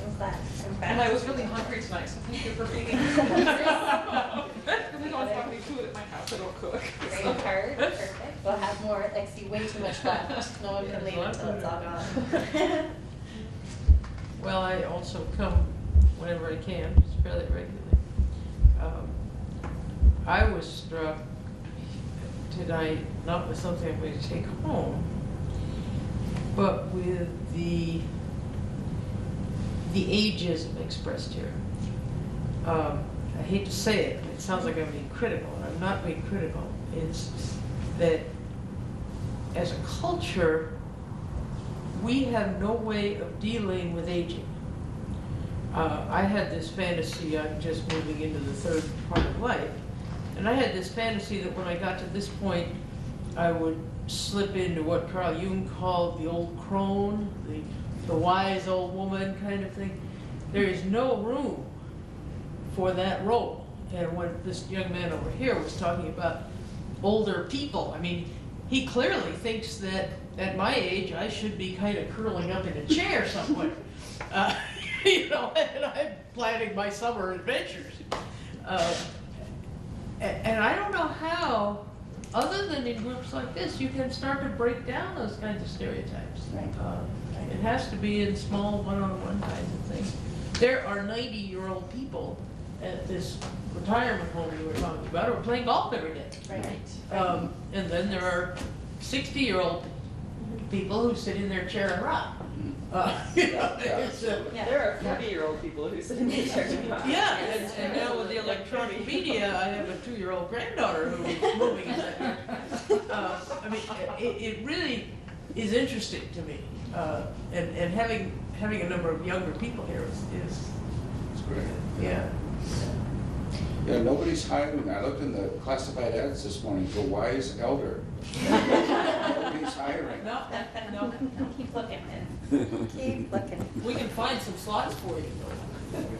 I'm glad. And I was really hungry tonight, so thank you for being here. If we don't have any food at my house, I don't cook. Great card, perfect. We'll have more, I see way too much left. No one can leave until it's all gone. Well, I also come whenever I can, just fairly regularly. I was struck tonight, not with something I'm going to take home, but with the ageism expressed here. I hate to say it, it sounds like I'm being critical, and I'm not being critical. It's that as a culture, we have no way of dealing with aging. I had this fantasy, I'm just moving into the third part of life, and I had this fantasy that when I got to this point, I would slip into what Carl Jung called the old crone, the wise old woman kind of thing. There is no room for that role. And when this young man over here was talking about older people, I mean, he clearly thinks that at my age I should be kind of curling up in a chair somewhere. And I'm planning my summer adventures. And I don't know how, other than in groups like this, you can start to break down those kinds of stereotypes. Right. It has to be in small one-on-one kinds of things. There are 90-year-old people at this retirement home you were talking about who are playing golf every day. Right. And then there are 60-year-old people who sit in their chair and rock. There are 40-year-old people who sit in their chair and rock. Yeah, and now with the electronic media, I have a 2-year-old granddaughter who's moving in that direction. I mean, it really is interesting to me. And having a number of younger people here is It's great. yeah. Yeah, nobody's hiring. I looked in the classified ads this morning for wise elder. Nobody's hiring. No. Keep looking, keep looking. We can find some slots for you.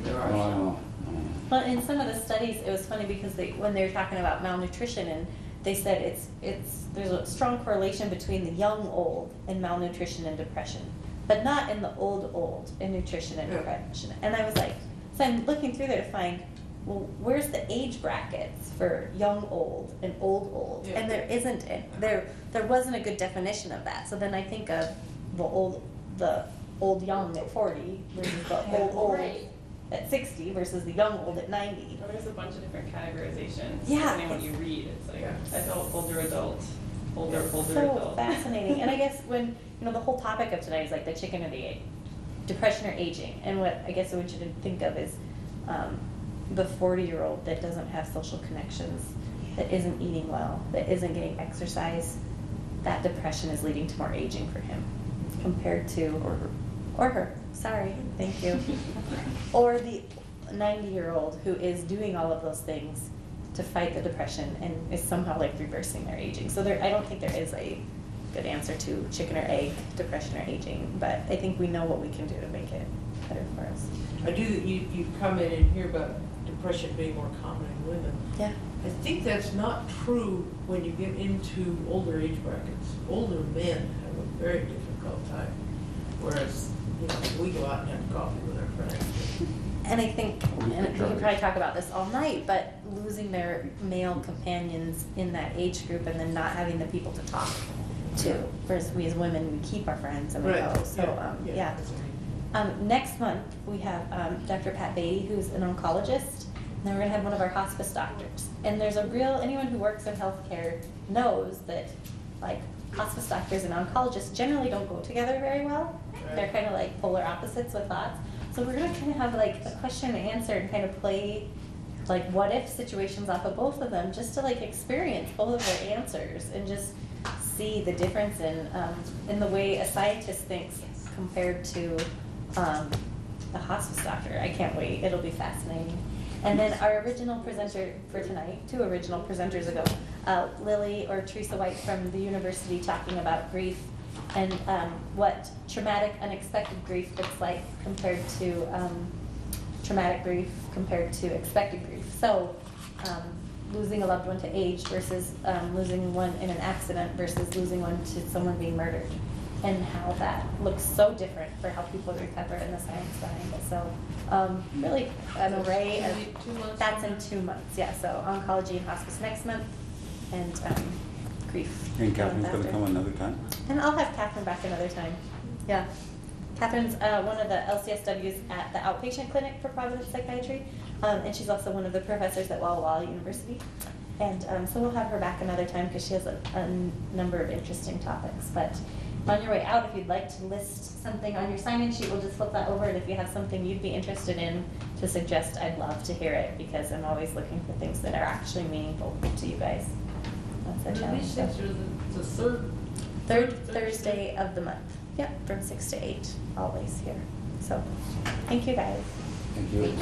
Wow. Well, in some of the studies, it was funny because when they were talking about malnutrition, and they said there's a strong correlation between the young old and malnutrition and depression, but not in the old in nutrition and depression. And I was like, so I'm looking through there to find, well, where's the age brackets for young old and old? Yeah. And there isn't there wasn't a good definition of that. So then I think of the old young at 40 versus the old Right. at 60 versus the young old at 90. Well, there's a bunch of different categorizations. Yeah. Depending on what you read, it's like adult, older adult, older So adult. fascinating. And I guess when, the whole topic of tonight is like the chicken or the egg, depression or aging. And what I guess what you should think of is the 40-year-old that doesn't have social connections, that isn't eating well, that isn't getting exercise. That depression is leading to more aging for him compared to, or her, sorry, thank you. Or the 90-year-old who is doing all of those things to fight the depression and is somehow like reversing their aging. So I don't think there is a good answer to chicken or egg, depression or aging, but I think we know what we can do to make it better for us. I do that you commented here about depression being more common in women. Yeah. I think that's not true when you get into older age brackets. Older men have a very difficult time, whereas we go out and have coffee with our friends. And I think, and we could probably talk about this all night, but losing their male companions in that age group and then not having the people to talk to. Whereas we as women, we keep our friends and we Right. go. So, yeah. Next month, we have Dr. Pat Beatty, who's an oncologist, and then we're gonna have one of our hospice doctors. And there's anyone who works in healthcare knows that, like, hospice doctors and oncologists generally don't go together very well. Right. They're kind of like polar opposites with thoughts. So we're gonna kind of have like a question and answer and kind of play like what if situations off of both of them, just to like experience both of their answers and just see the difference in the way a scientist thinks compared to the hospice doctor. I can't wait. It'll be fascinating. And then our original presenter for tonight, 2 original presenters ago, Lily or Teresa White from the university talking about grief and what traumatic, unexpected grief looks like compared to traumatic grief compared to expected grief. So losing a loved one to age versus losing one in an accident versus losing one to someone being murdered, and how that looks so different for how people recover and the science behind it. So really an array of, 2 months? that's in 2 months, yeah. So oncology and hospice next month, and grief. And Catherine's after. gonna come another time? And I'll have Catherine back another time, yeah. Catherine's one of the LCSWs at the outpatient clinic for Providence Psychiatry, and she's also one of the professors at Walla Walla University. And so we'll have her back another time because she has a number of interesting topics. But on your way out, if you'd like to list something on your sign-in sheet, we'll just flip that over. And if you have something you'd be interested in to suggest, I'd love to hear it because I'm always looking for things that are actually meaningful to you guys. That's our challenge. These things are the Third Thursday of the month. Yep, from 6 to 8, always here. So, thank you guys. Thank you.